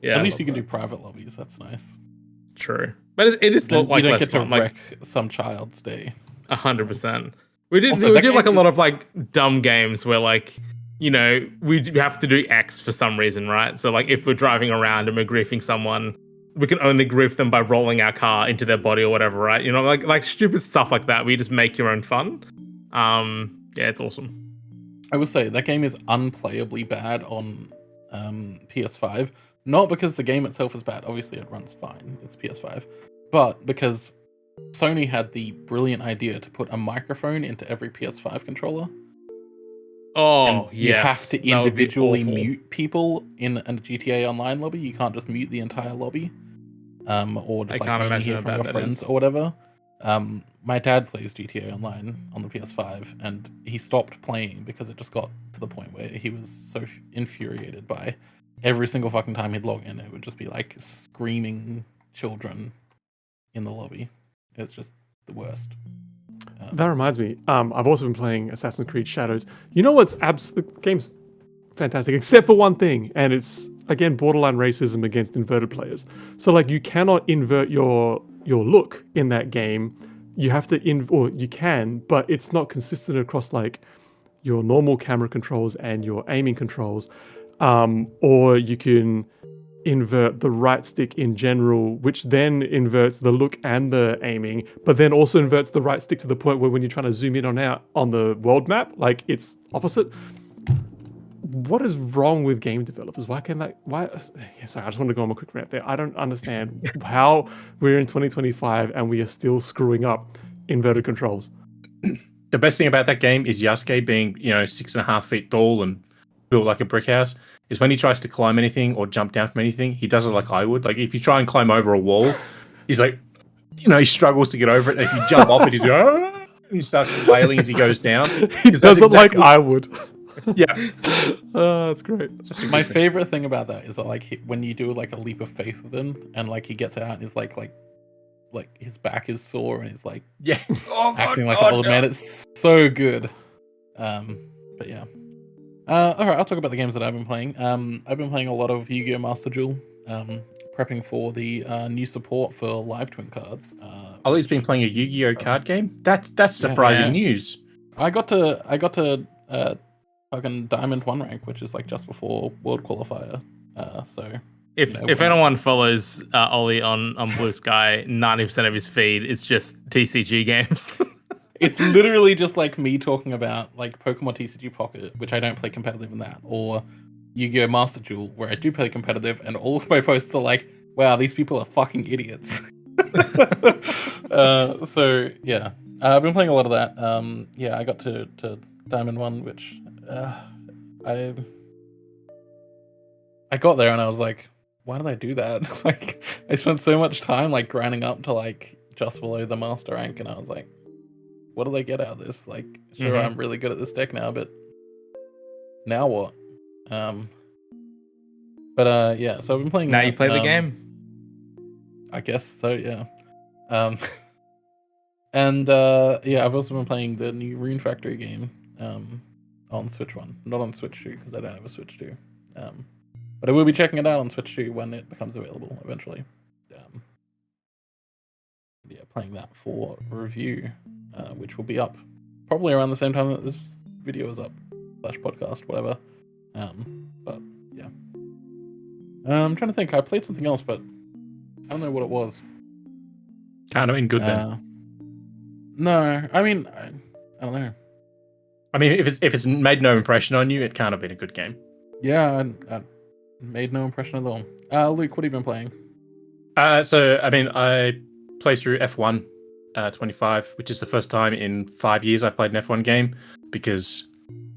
Yeah. At least you can do private lobbies. That's nice. True. But it is like you don't less get to fun. wreck some child's day. 100%. We did like a lot of like dumb games where like, we have to do X for some reason, right? So like if we're driving around and we're griefing someone, we can only grief them by rolling our car into their body or whatever, right? Like stupid stuff like that. We just make your own fun. Yeah, it's awesome. I will say that game is unplayably bad on PS5. Not because the game itself is bad. Obviously it runs fine. It's PS5. But because Sony had the brilliant idea to put a microphone into every PS5 controller. Oh, and you have to that would be individually awful. mute people in a GTA Online lobby. You can't just mute the entire lobby, or just I like can't only imagine hear how from bad your that friends is. or whatever. My dad plays GTA Online on the PS5, and he stopped playing because it just got to the point where he was so infuriated by every single fucking time he'd log in, it would just be like screaming children in the lobby. It's just the worst. That reminds me. I've also been playing Assassin's Creed Shadows. You know what's the game's fantastic, except for one thing, and it's again borderline racism against inverted players. So like you cannot invert your look in that game. You have to or you can, but it's not consistent across like your normal camera controls and your aiming controls. Or you can invert the right stick in general, which then inverts the look and the aiming, but then also inverts the right stick to the point where when you're trying to zoom in on out on the world map, like it's opposite. What is wrong with game developers? Why can that? Why? Yeah, sorry, I just want to go on a quick rant there. I don't understand how we're in 2025 and we are still screwing up inverted controls. The best thing about that game is Yasuke being, 6.5 feet tall and built like a brick house. Is when he tries to climb anything or jump down from anything, he does it like I would. Like if you try and climb over a wall, he's like, he struggles to get over it. And if you jump off it, he's and he starts flailing as he goes down. He does it like I would. Yeah, Oh, that's great. My favorite thing about that is that, like, when you do like a leap of faith with him, and like he gets out and he's like his back is sore and he's like yeah, acting like an old man. It's so good. But yeah. All right, I'll talk about the games that I've been playing. I've been playing a lot of Yu-Gi-Oh! Master Duel, prepping for the new support for live twin cards. Ollie's been playing a Yu-Gi-Oh! Card game. That's surprising Yeah. news. I got to fucking Diamond 1 rank, which is like just before World Qualifier. So If anyone follows Ollie on Blue Sky, 90% of his feed is just TCG games. it's literally just like me talking about like Pokemon TCG Pocket, which I don't play competitive in that, or Yu-Gi-Oh! Master Duel, where I do play competitive, and all of my posts are like, wow, these people are fucking idiots. So yeah, I've been playing a lot of that. Yeah, I got to Diamond 1, which I got there and I was like, why did I do that? Like, I spent so much time like grinding up to like just below the master rank, and I was like, what did I get out of this? Like, sure, I'm really good at this deck now, but now what? But yeah, so I've been playing. Now that, you play the game. I guess so, yeah. And yeah, I've also been playing the new Rune Factory game on Switch 1, not on Switch 2 because I don't have a Switch 2. But I will be checking it out on Switch 2 when it becomes available eventually. Yeah, playing that for review, which will be up probably around the same time that this video is up / podcast, whatever. But yeah, I'm trying to think. I played something else, but I don't know what it was. Kind of in good then. No, I mean, I don't know. I mean, if it's made no impression on you, it can't have been a good game. Yeah, I made no impression at all. Luke, what have you been playing? So I mean, I played through F1 25, which is the first time in 5 years I've played an F1 game, because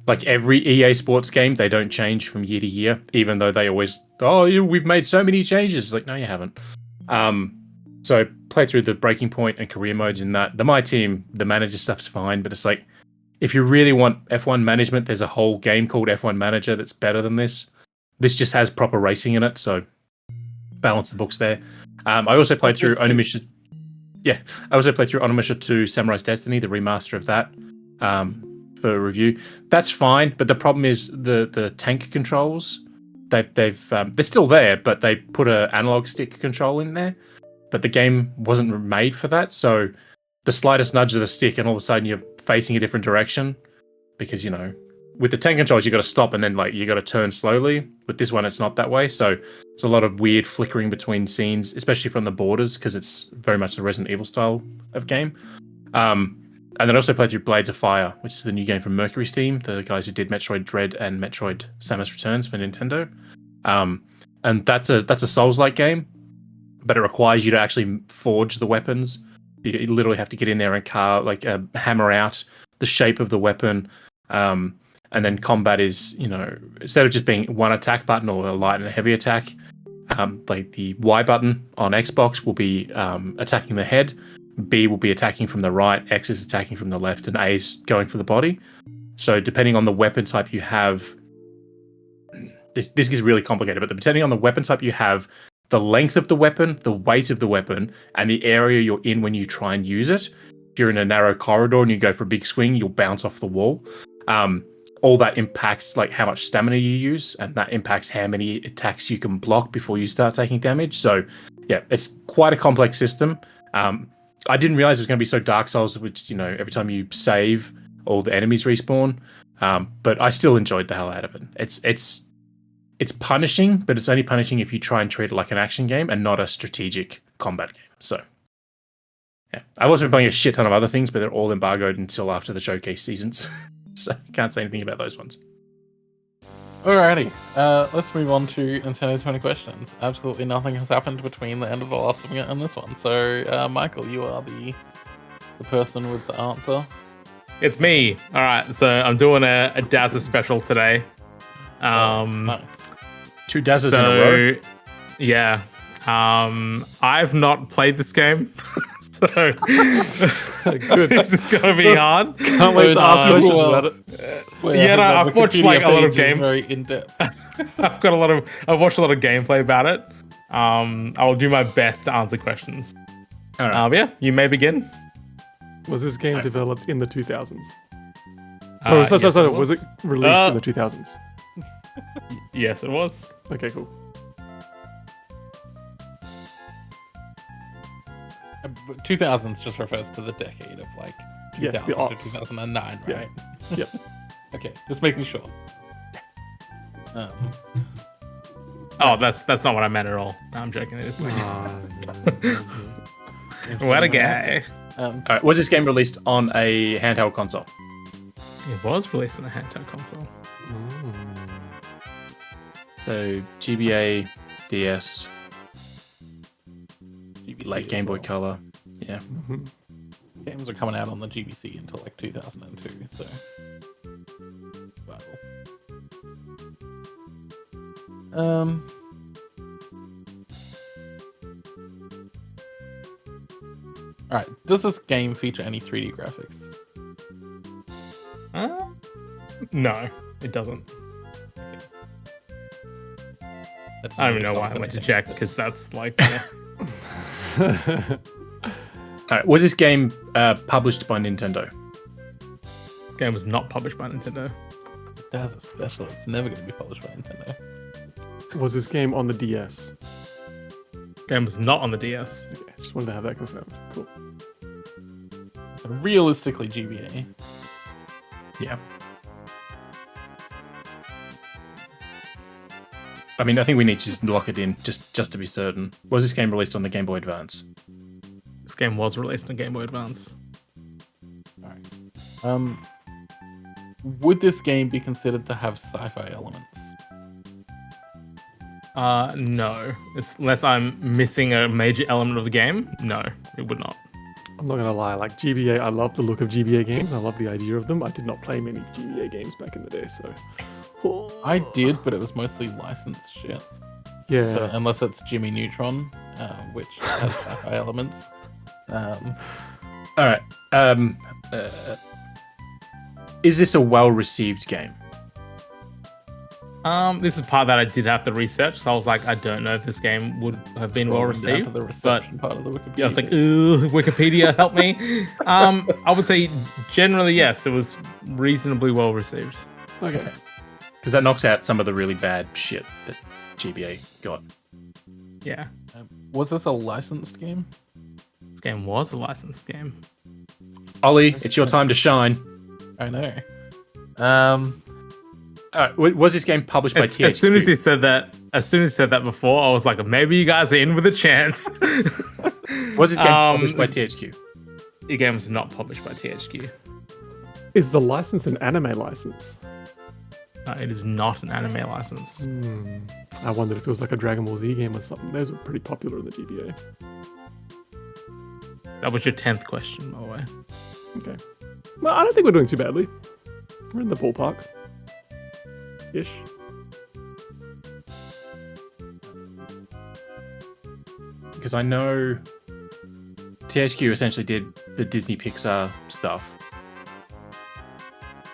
like every EA Sports game, they don't change from year to year, even though they always, we've made so many changes. It's like, no, you haven't. So I played through the breaking point and career modes in that. My team, the manager stuff's fine, but it's like, if you really want F1 management, there's a whole game called F1 Manager that's better than this. This just has proper racing in it, so balance the books there. I also played through Onimusha. Yeah, I also played through Onimusha 2 Samurai's Destiny, the remaster of that, for review. That's fine, but the problem is the tank controls. They're still there, but they put an analog stick control in there. But the game wasn't made for that, so the slightest nudge of the stick, and all of a sudden you're facing a different direction. Because with the tank controls, you got to stop and then you got to turn slowly. With this one, it's not that way, so it's a lot of weird flickering between scenes, especially from the borders, because it's very much the Resident Evil style of game. And then I also played through Blades of Fire, which is the new game from Mercury's team, the guys who did Metroid Dread and Metroid: Samus Returns for Nintendo. And that's a Souls-like game, but it requires you to actually forge the weapons You literally have to get in there and hammer out the shape of the weapon. And then combat is, instead of just being one attack button or a light and a heavy attack, like the Y button on Xbox will be attacking the head, B will be attacking from the right, X is attacking from the left, and A is going for the body. So depending on the weapon type you have, this gets really complicated, but depending on the weapon type you have, the length of the weapon, the weight of the weapon, and the area you're in when you try and use it. If you're in a narrow corridor and you go for a big swing, you'll bounce off the wall. All that impacts like how much stamina you use, and that impacts how many attacks you can block before you start taking damage. So yeah, it's quite a complex system. I didn't realize it was going to be so Dark Souls, which, every time you save, all the enemies respawn. But I still enjoyed the hell out of it. It's punishing, but it's only punishing if you try and treat it like an action game and not a strategic combat game. So yeah, I've also been playing a shit ton of other things, but they're all embargoed until after the showcase seasons. So can't say anything about those ones. Alrighty, let's move on to Nintendo 20 questions. Absolutely nothing has happened between the end of the last one and this one. So, Michael, you are the person with the answer. It's me. All right, so I'm doing a Dazza special today. Nice. 2 Dazzers in a row. Yeah. I've not played this game, so this is gonna be hard. Can't wait to ask questions about it. I've watched like a lot of game. Very in depth. I've watched a lot of gameplay about it. I'll do my best to answer questions. All right. Yeah, you may begin. Was this game developed in the 2000s? Yes, Sorry. Was it released in the 2000s? Yes, it was. Okay, cool. 2000s just refers to the decade of like 2000 Yes, the to aughts. 2009, Yeah. right? Yep. Okay, just making sure. Oh, that's not what I meant at all. No, I'm joking. It is like, what a guy. All right. Was this game released on a handheld console? It was released on a handheld console. So GBA, DS, GBC late as Game Boy well. Color. Yeah. Games are coming out on the GBC until like 2002, so. Bible. Alright, does this game feature any 3D graphics? No, it doesn't. That's I don't even know why I went to check, because that's like... All right. Was this game published by Nintendo? Game was not published by Nintendo. It does a special. It's never going to be published by Nintendo. Was this game on the DS? Game was not on the DS. Okay, just wanted to have that confirmed. Cool. So realistically, GBA. Yeah. I mean, I think we need to just lock it in just to be certain. Was this game released on the Game Boy Advance? This game was released on Game Boy Advance. Alright. Would this game be considered to have sci-fi elements? No. Unless I'm missing a major element of the game, no, it would not. I'm not gonna lie, like GBA, I love the look of GBA games. I love the idea of them. I did not play many GBA games back in the day, so. I did, but it was mostly licensed shit. Yeah. So unless it's Jimmy Neutron, which has sci-fi elements. All right. Is this a well-received game? This is part that I did have to research, so I was like, I don't know if this game would have been well Scrolling down received. to the reception part of the Wikipedia. Yeah, I was like, ooh, Wikipedia, help me. I would say generally yes, it was reasonably well received. Okay. Because that knocks out some of the really bad shit that GBA got. Yeah, was this a licensed game? this game was a licensed game. Ollie, it's your time to shine. I know. Was this game published by THQ? As soon as he said that before, I was like, maybe you guys are in with a chance. Was this game published by THQ? The game was not published by THQ. Is the license an anime license? It is not an anime license. I wondered if it was like a Dragon Ball Z game or something. Those were pretty popular in the GBA. That was your 10th question, by the way. Okay. Well, I don't think we're doing too badly. We're in the ballpark. Ish. Because I know THQ essentially did the Disney Pixar stuff.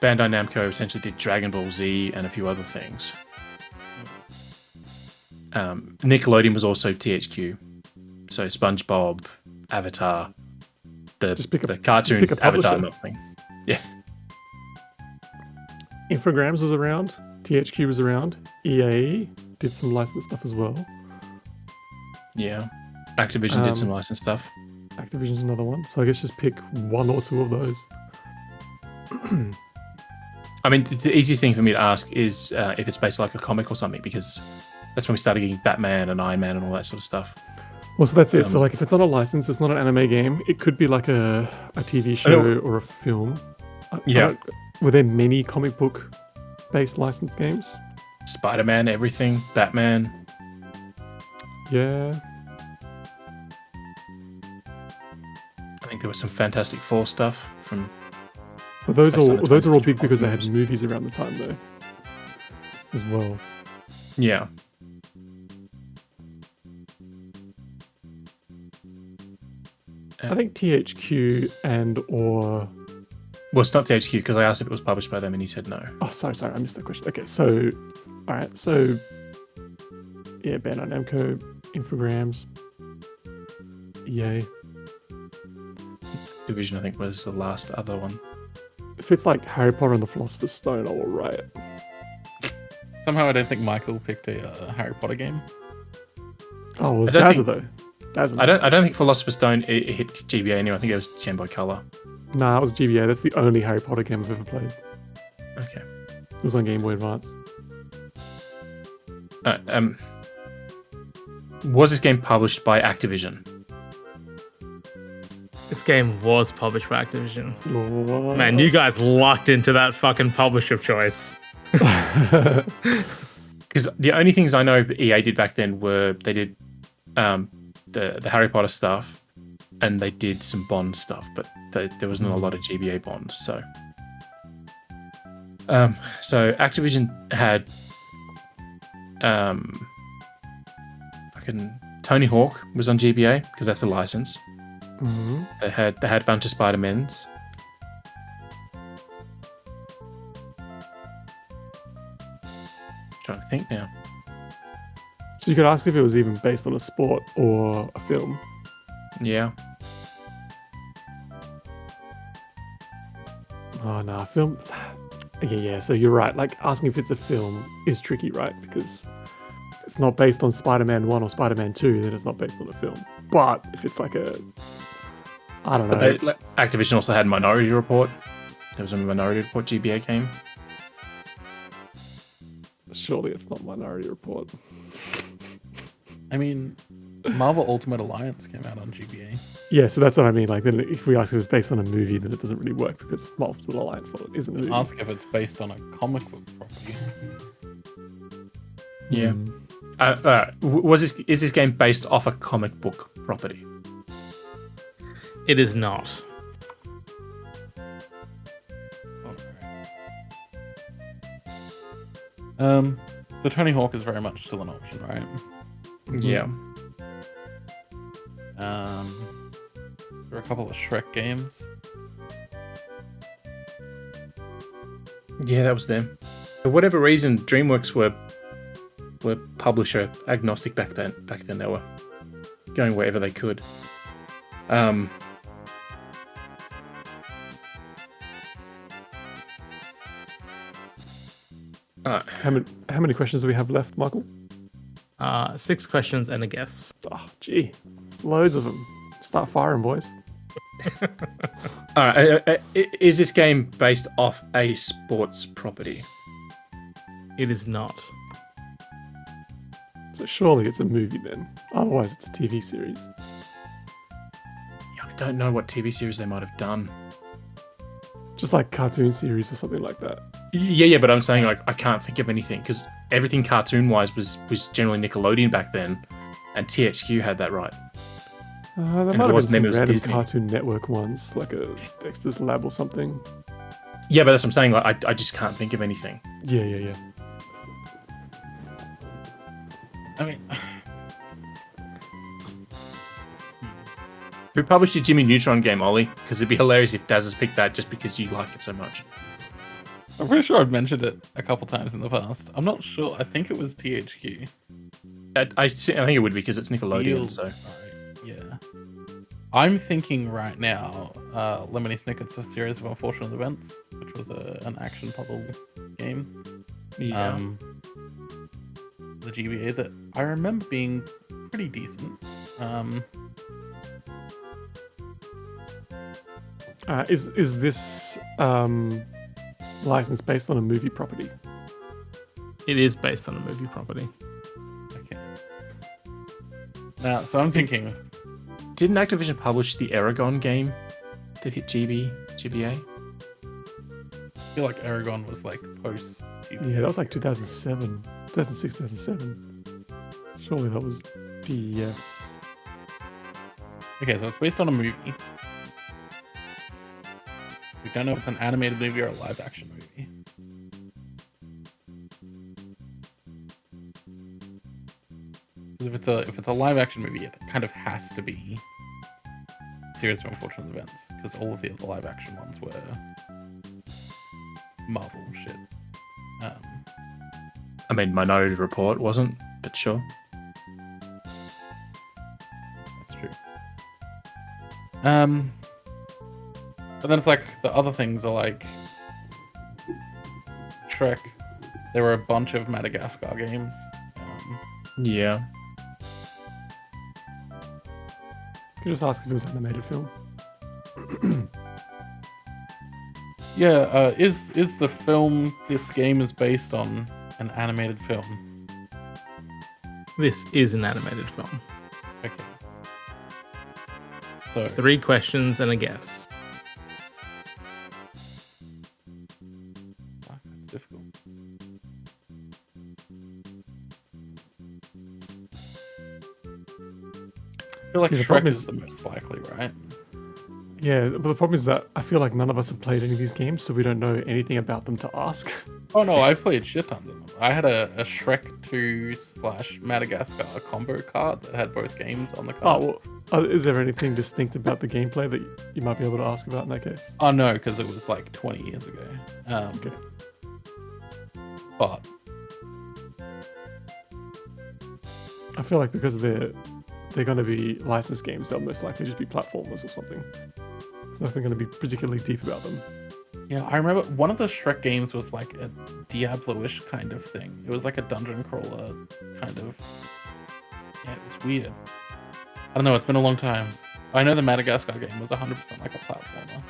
Bandai Namco essentially did Dragon Ball Z and a few other things. Nickelodeon was also THQ. So SpongeBob, Avatar, the cartoon Avatar thing. Yeah. Infogrames was around. THQ was around. EA did some licensed stuff as well. Yeah. Activision did some licensed stuff. Activision's another one. So I guess just pick one or two of those. I mean, the easiest thing for me to ask is if it's based like a comic or something, because that's when we started getting Batman and Iron Man and all that sort of stuff. Well, so that's it. So like if it's not a license, it's not an anime game. It could be like a TV show or a film. Were there many comic book based licensed games? Spider-Man, everything, Batman. Yeah. I think there was some Fantastic Four stuff from. But those are all big because they had movies around the time though, as well. Yeah. I think THQ or. Well, it's not THQ because I asked if it was published by them and he said no. Oh, sorry, I missed that question. Okay, so, all right, so, yeah, Bandai Namco, Infogrames, EA. Division, I think, was the last other one. If it's like Harry Potter and the Philosopher's Stone, I will riot. Somehow I don't think Michael picked a Harry Potter game. Oh, it was Dazzle though. Dazzle. I don't think Philosopher's Stone it hit GBA anyway. I think it was Game Boy Color. Nah, it was GBA. That's the only Harry Potter game I've ever played. Okay. It was on Game Boy Advance. Was this game published by Activision? This game was published by Activision. Oh. Man, you guys locked into that fucking publisher choice. Because the only things I know EA did back then were they did the Harry Potter stuff and they did some Bond stuff, but there was not a lot of GBA Bond. So Activision had fucking Tony Hawk was on GBA because that's a license. Mm-hmm. They had a bunch of Spider-Mans. Trying to think now. So you could ask if it was even based on a sport or a film. Yeah. Oh no, film. Okay, yeah. So you're right. Like asking if it's a film is tricky, right? Because if it's not based on Spider-Man 1 or Spider-Man 2, then it's not based on a film. But if it's like I don't know. But Activision also had Minority Report. There was a Minority Report GBA game. Surely it's not Minority Report. I mean, Marvel Ultimate Alliance came out on GBA. Yeah, so that's what I mean. Like, then if we ask if it's based on a movie, then it doesn't really work because Multiple Alliance isn't a movie. Ask if it's based on a comic book property. Yeah. Is this game based off a comic book property? It is not. So Tony Hawk is very much still an option, right? Yeah. There are a couple of Shrek games. Yeah, that was them. For whatever reason, DreamWorks were publisher agnostic back then. Back then, they were going wherever they could. How many questions do we have left, Michael? 6 questions and a guess. Oh, gee, loads of them. Start firing, boys. All right. Is this game based off a sports property? It is not. So surely it's a movie then. Otherwise, it's a TV series. Yeah, I don't know what TV series they might have done. Just like cartoon series or something like that. Yeah, but I'm saying like I can't think of anything because everything cartoon-wise was generally Nickelodeon back then, and THQ had that right. There And might it have been wasn't them, some it was random Disney. Cartoon Network ones, like a Dexter's Lab or something. Yeah, but that's what I'm saying. Like, I just can't think of anything. Yeah. I mean, Who published your Jimmy Neutron game, Ollie? Because it'd be hilarious if Daz has picked that just because you like it so much. I'm pretty sure I've mentioned it a couple times in the past. I'm not sure. I think it was THQ. I think it would because it's Nickelodeon. Feels So right, yeah. I'm thinking right now, Lemony Snicket's A Series of Unfortunate Events, which was an action puzzle game. yeah. The GBA that I remember being pretty decent. Is this license based on a movie property? It is based on a movie property. Okay. Now, so I'm thinking, Didn't Activision publish the Aragon game that hit GBA? I feel like Aragon was like post GBA. Yeah, that was like 2007, 2006, 2007. Surely that was DES. Okay, so it's based on a movie. We don't know if it's an animated movie or a live action movie. Because if it's a live action movie, it kind of has to be a series of unfortunate events. Because all of the other live action ones were Marvel shit. I mean, Minority Report wasn't, but sure. That's true. But then it's like the other things are like Shrek. There were a bunch of Madagascar games. Yeah. Could you just ask if it was an animated film? Yeah, is the film this game is based on an animated film? This is an animated film. Okay. So 3 questions and a guess. fuck, that's difficult. I feel like See, the Shrek problem is is- the most likely, right? Yeah, but the problem is that I feel like none of us have played any of these games, so we don't know anything about them to ask. Oh no, I've played shit tons of them. I had a Shrek 2 / Madagascar combo card that had both games on the Oh, card. well, is there anything distinct about the gameplay that you might be able to ask about in that case? Oh no, because it was like 20 years ago. Okay. But I feel like because they're going to be licensed games, they'll most likely just be platformers or something. There's nothing going to be particularly deep about them. yeah, I remember one of the Shrek games was like a Diablo-ish kind of thing. It was like a dungeon crawler kind of. Yeah, it was weird. I don't know. It's been a long time. I know the Madagascar game was 100% like a platformer.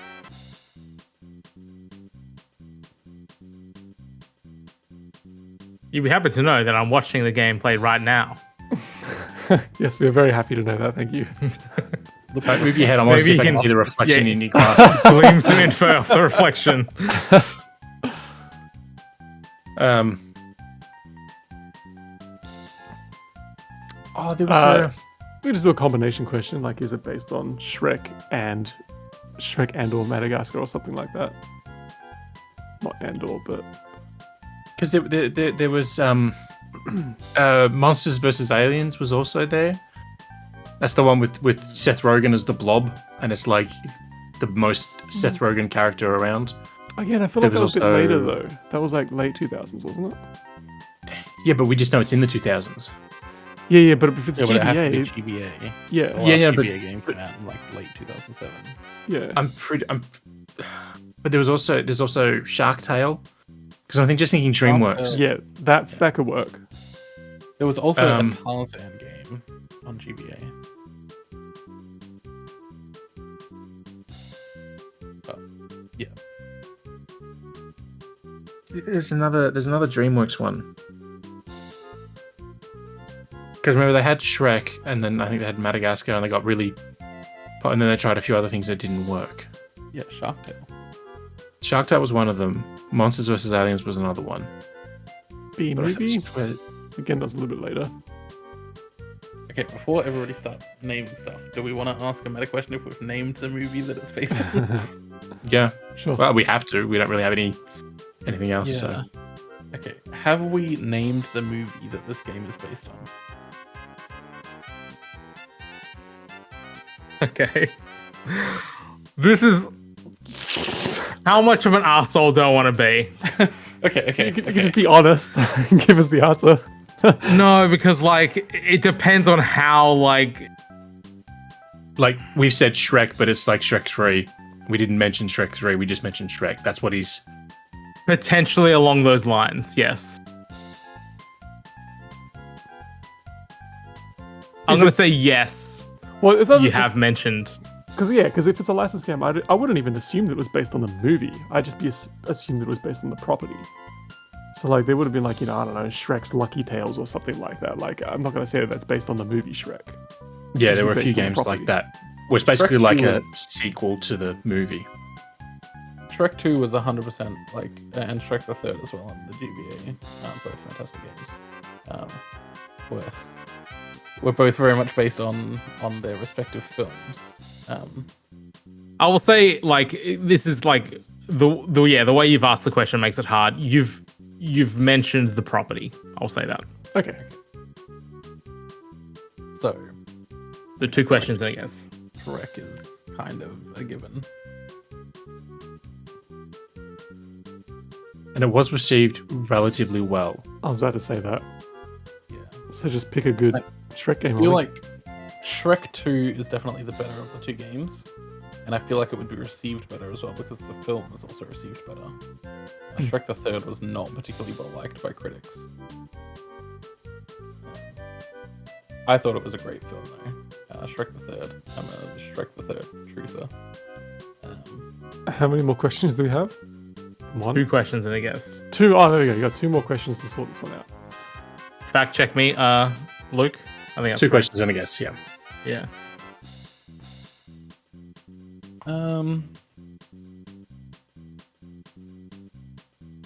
You'd be happy to know that I'm watching the gameplay right now. Yes, we are very happy to know that. Thank you. Don't move your head. I want to see Maybe if I you can can- see the reflection yeah. in your glasses. Gleam some info off the reflection. Oh, there was We could just do a combination question, like is it based on Shrek and or Madagascar or something like that? Not and/or, but because there was Monsters vs Aliens was also there. That's the one with Seth Rogen as the Blob, and it's like the most Seth Rogen character around. again, I feel There like that was was a bit also- later though. That was like late 2000s, wasn't it? Yeah, but we just know it's in the 2000s. Yeah, but if it's Yeah, but it has to be GBA, GBA. yeah, The last Yeah, but- GBA game came out in like late 2007. yeah. But there's also Shark Tale, because I think just thinking DreamWorks. Yeah, that could work. There was also a Um, Tarzan game on GBA. But, yeah. There's another DreamWorks one. Because remember they had Shrek, and then I think they had Madagascar, and they got really, and then they tried a few other things that didn't work. Yeah, Shark Tale. Shark Tale was one of them. Monsters vs Aliens was another one. B But I movie swear- again, that's a little bit later. Okay, before everybody starts naming stuff, do we want to ask a meta question if we've named the movie that it's based on? Yeah. Sure. Well, we have to. We don't really have anything else. So. Okay, have we named the movie that this game is based on? Okay. This is how much of an asshole do I want to be? Okay. You can just be honest and give us the answer. No, because like it depends on how like We've said Shrek, but it's like Shrek 3. We didn't mention Shrek 3. We just mentioned Shrek. That's what he's potentially along those lines. Yes. I'm gonna say yes. Well, is that You have mentioned. Because if it's a licensed game, I wouldn't even assume that it was based on the movie. I'd just assume that it was based on the property. So like there would have been like, I don't know, Shrek's Lucky Tales or something like that. Like I'm not going to say that that's based on the movie Shrek. Yeah, there were a based few on the games property. like that. Where it's basically Shrek like 2 a was- sequel to the movie. Shrek 2 was 100% like, and Shrek the Third as well, and the GBA, both fantastic games. We're both very much based on their respective films. I will say like this is like the way you've asked the question makes it hard. You've mentioned the property. I'll say that. Okay. So The two questions, I guess. Shrek is kind of a given. And it was received relatively well. I was about to say that. Yeah. So just pick a good Like, Shrek game. I feel Ollie. like Shrek 2 is definitely the better of the two games, and I feel like it would be received better as well because the film is also received better. Shrek the Third was not particularly well liked by critics. I thought it was a great film though. Shrek the Third. I'm a Shrek the Third truther. How many more questions do we have? One? Two questions, I guess. Two. Oh, there we go. You got two more questions to sort this one out. Fact check me, Luke. I think that's Two correct. questions, and I guess, yeah. Yeah.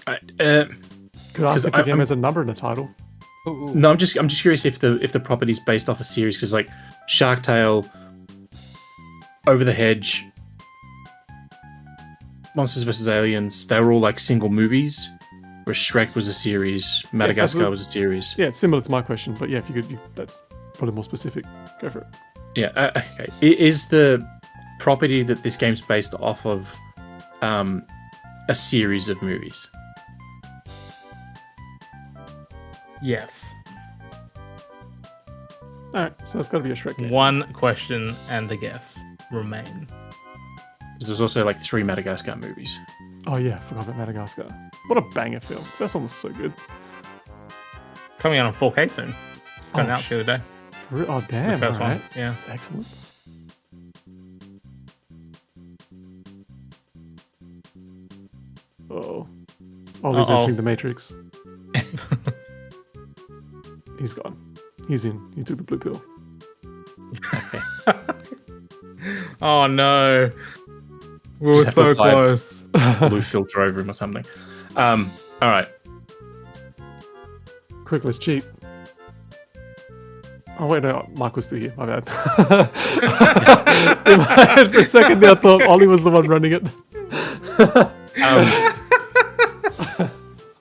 Could ask 'Cause if the game I'm- has a number in the title. Ooh. No, I'm just curious if the property's based off a series, because like Shark Tale, Over the Hedge, Monsters vs Aliens, they were all like single movies, whereas Shrek was a series, Madagascar absolutely. was a series. Yeah, it's similar to my question, but yeah, if you could, that's probably more specific. Go for it. Yeah. Okay. Is the property that this game's based off of a series of movies? Yes. All right, so it's got to be a Shrek game. One question and a guess remain. Because there's also like 3 Madagascar movies. Oh yeah, forgot about Madagascar. What a banger film. First one was so good. Coming out on 4K soon. Just got Oh, announced the other day. Oh damn! The first all right. one. Yeah. Excellent. Oh, Ollie's Uh-oh. entering the Matrix. He's gone. He's in. He took the blue pill. Okay. Oh no. We were Just have to so apply- close. Blue filter over him or something. All right. Quick, let's cheat. Oh wait, no, Mark was still here. My bad. In my head for a second there, I thought Ollie was the one running it.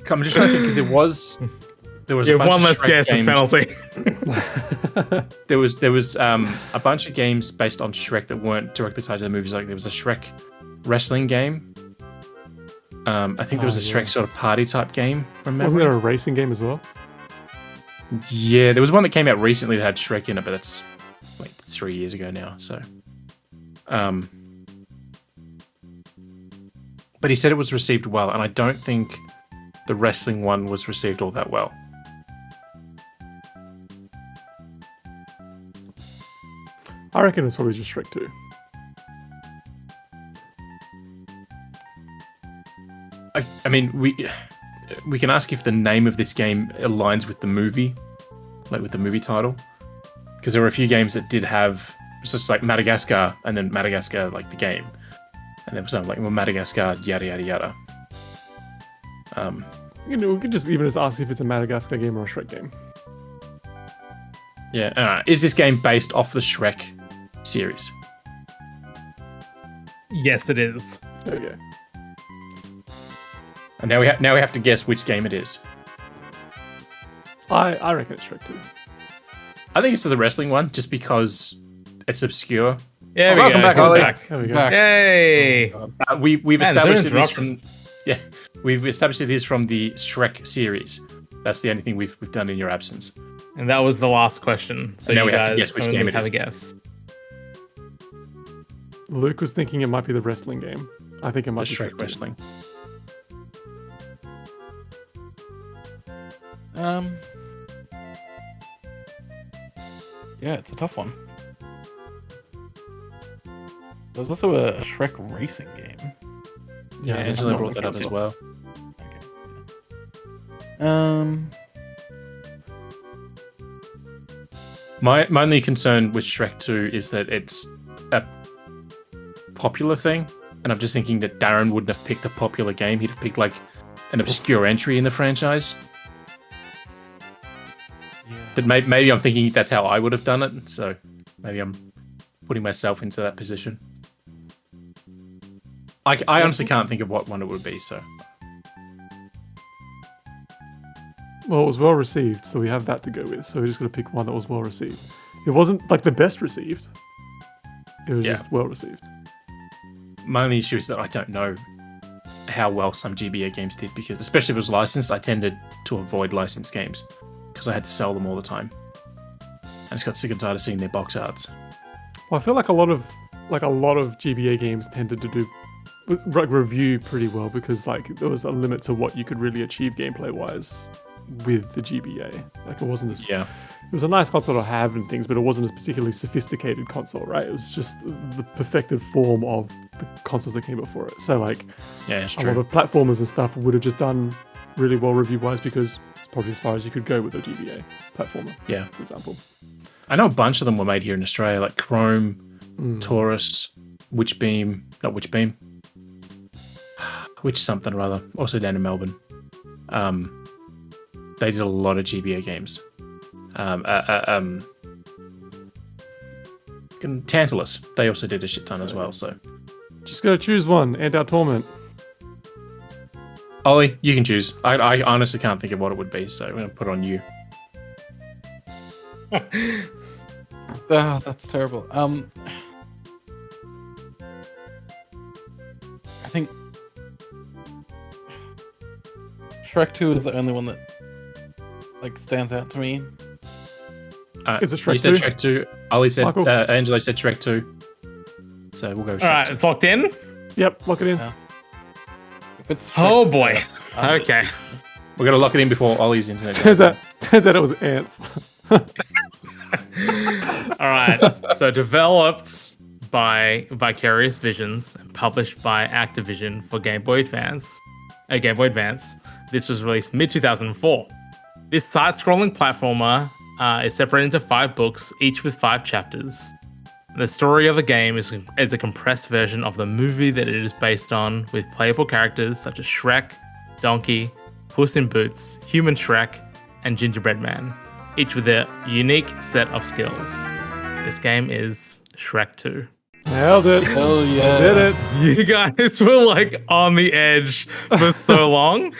I'm just trying to think because there was Yeah, a bunch one of less Shrek guess is games. penalty. There was a bunch of games based on Shrek that weren't directly tied to the movies. Like there was a Shrek wrestling game. I think there was a Oh, yeah. Shrek sort of party type game from Wasn't memory. there a racing game as well? Yeah, there was one that came out recently that had Shrek in it, but that's like 3 years ago now. So, but he said it was received well, and I don't think the wrestling one was received all that well. I reckon it's probably just Shrek 2. I mean, we can ask if the name of this game aligns with the movie, like with the movie title, because there were a few games that did have such like Madagascar and then Madagascar like the game, and there was something like well, Madagascar yada yada yada. We could just even just ask if it's a Madagascar game or a Shrek game. Yeah. Is this game based off the Shrek series? Yes, it is. There we go. And now we have to guess which game it is. I reckon it's Shrek 2. I think it's the wrestling one, just because it's obscure. Yeah, we welcome go. back, He's Ollie. back. There we go. Back. Yay! Oh, God. We've Man, established is there that this interruption? we've established it is from the Shrek series. That's the only thing we've done in your absence. And that was the last question. So And now you we have to guys guess which only game it have is. a guess. Luke was thinking it might be the wrestling game. I think it The might be Shrek 2. wrestling. Yeah, it's a tough one. There was also a Shrek racing game. Yeah, Yeah, Angelo I'm brought that up as well. Okay. My only concern with Shrek 2 is that it's a popular thing, and I'm just thinking that Darren wouldn't have picked a popular game. He'd have picked like an obscure entry in the franchise. But maybe I'm thinking that's how I would have done it, so maybe I'm putting myself into that position. I honestly can't think of what one it would be, so. Well, it was well received, so we have that to go with. So we're just going to pick one that was well received. It wasn't like the best received. It was Yeah. just well received. My only issue is that I don't know how well some GBA games did, because especially if it was licensed, I tended to avoid licensed games because I had to sell them all the time. I just got sick and tired of seeing their box arts. Well, I feel like a lot of GBA games tended to do review pretty well because like there was a limit to what you could really achieve gameplay wise with the GBA. Like it wasn't as Yeah. it was a nice console to have and things, but it wasn't a particularly sophisticated console, right? It was just the perfected form of the consoles that came before it. So like Yeah, it's a lot true. of platformers and stuff would have just done really well review wise because it's probably as far as you could go with a GBA platformer, Yeah. for example. I know a bunch of them were made here in Australia, like Chrome, Taurus, Witch something or other, also down in Melbourne. They did a lot of GBA games. Tantalus, they also did a shit ton as well. So, Just gotta choose one. End our torment. Ollie, you can choose. I honestly can't think of what it would be, so I'm gonna put it on you. Oh, that's terrible. I think Shrek 2 is the only one that like stands out to me. Is it Shrek You said 2? Shrek 2. Ollie said, Michael? Angelo said Shrek 2. So we'll go with All Shrek right, 2. it's locked in. Yep, lock it in. Yeah. If it's Shrek, Oh boy. I'm- Okay. We're gonna lock it in before Ollie's internet Turns goes. out it was ants. All right. So developed by Vicarious Visions and published by Activision for Game Boy Advance. This was released mid 2004. This side-scrolling platformer is separated into 5 books, each with 5 chapters. The story of the game is a compressed version of the movie that it is based on, with playable characters such as Shrek, Donkey, Puss in Boots, Human Shrek, and Gingerbread Man, each with their unique set of skills. This game is Shrek 2. Nailed it. Hell yeah. Did it. You guys were like on the edge for so long.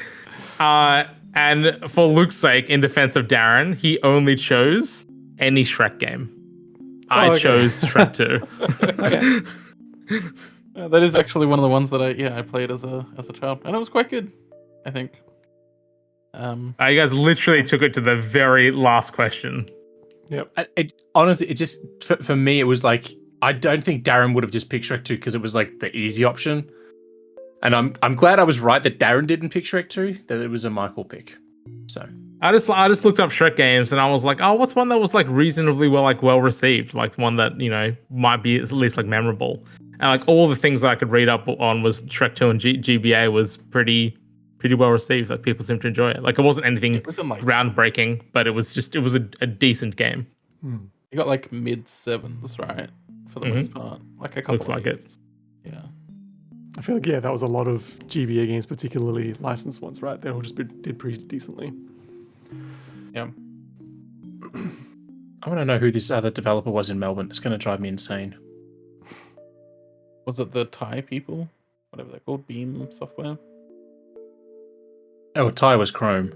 And for Luke's sake, in defense of Darren, he only chose any Shrek game. I okay. chose Shrek 2. Okay. That is actually one of the ones that I played as a child, and it was quite good, I think. You guys literally took it to the very last question. Yep. Honestly, it just for me, it was like I don't think Darren would have just picked Shrek 2 because it was like the easy option. And I'm glad I was right that Darren didn't pick Shrek 2, that it was a Michael pick. So I just looked up Shrek games and I was like, oh, what's one that was like reasonably well received, like one that might be at least like memorable. And like all the things that I could read up on was Shrek 2 and GBA was pretty well received. Like people seemed to enjoy it. Like it wasn't anything groundbreaking, but it was a decent game. You got like mid 7s, right? For the most part, like a couple. Looks like it. Yeah. I feel like, that was a lot of GBA games, particularly licensed ones, right? They all just did pretty decently. Yeah. I want to know who this other developer was in Melbourne. It's going to drive me insane. Was it the Thai people? Whatever they're called, Beam Software. Oh, Ty was Chrome.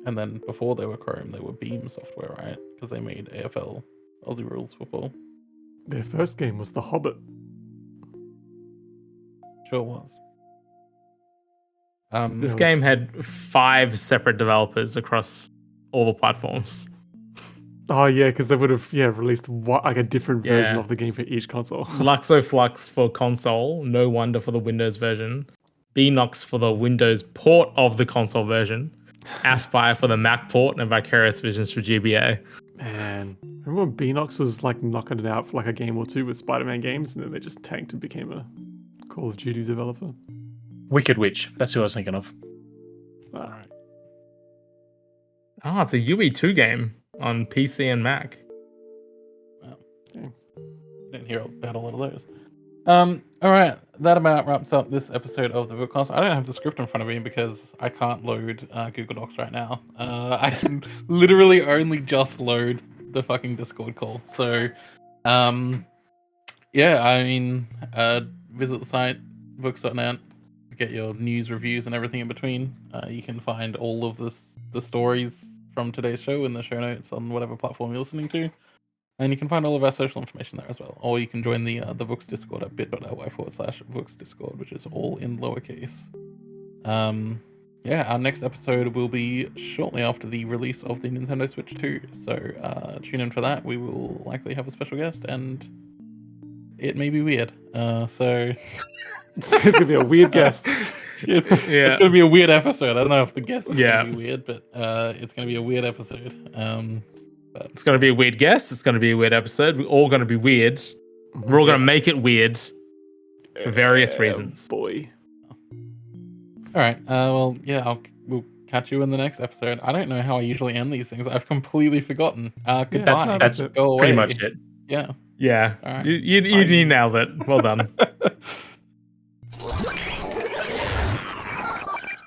And then before they were Chrome, they were Beam Software, right? Because they made AFL, Aussie Rules Football. Their first game was The Hobbit. Sure was. This game had 5 separate developers across all the platforms. Oh yeah, because they would have released like a different version Yeah. of the game for each console. Luxo Flux for console, No Wonder for the Windows version, Beanox for the Windows port of the console version, Aspire for the Mac port, and Vicarious Visions for GBA. Man, remember when Beanox was like knocking it out for like a game or two with Spider-Man games, and then they just tanked and became a Call of Duty developer? Wicked Witch. That's who I was thinking of. Alright. Oh, it's a UE2 game on PC and Mac. Didn't hear about a lot of those. Alright, that about wraps up this episode of the Vookcast. I don't have the script in front of me because I can't load Google Docs right now. I can literally only just load the fucking Discord call. So, yeah, I mean, visit the site, vooks.net, to get your news, reviews, and everything in between. You can find all of the stories from today's show in the show notes on whatever platform you're listening to. And you can find all of our social information there as well. Or you can join the Vooks Discord at bit.ly/Vooks Discord, which is all in lowercase. Yeah, our next episode will be shortly after the release of the Nintendo Switch 2. So tune in for that. We will likely have a special guest, and it may be weird. So It's gonna be a weird guest. it's going to be a weird episode. I don't know if the guest is going to be weird, but it's going to be a weird episode. But It's going to be a weird guest. It's going to be a weird episode. We're all going to be weird. We're all going to make it weird for various reasons. Boy. all right. Well, yeah, we'll catch you in the next episode. I don't know how I usually end these things. I've completely forgotten. Goodbye. That's Go away. pretty much it. Yeah. Yeah, All right. you nailed it. Well done.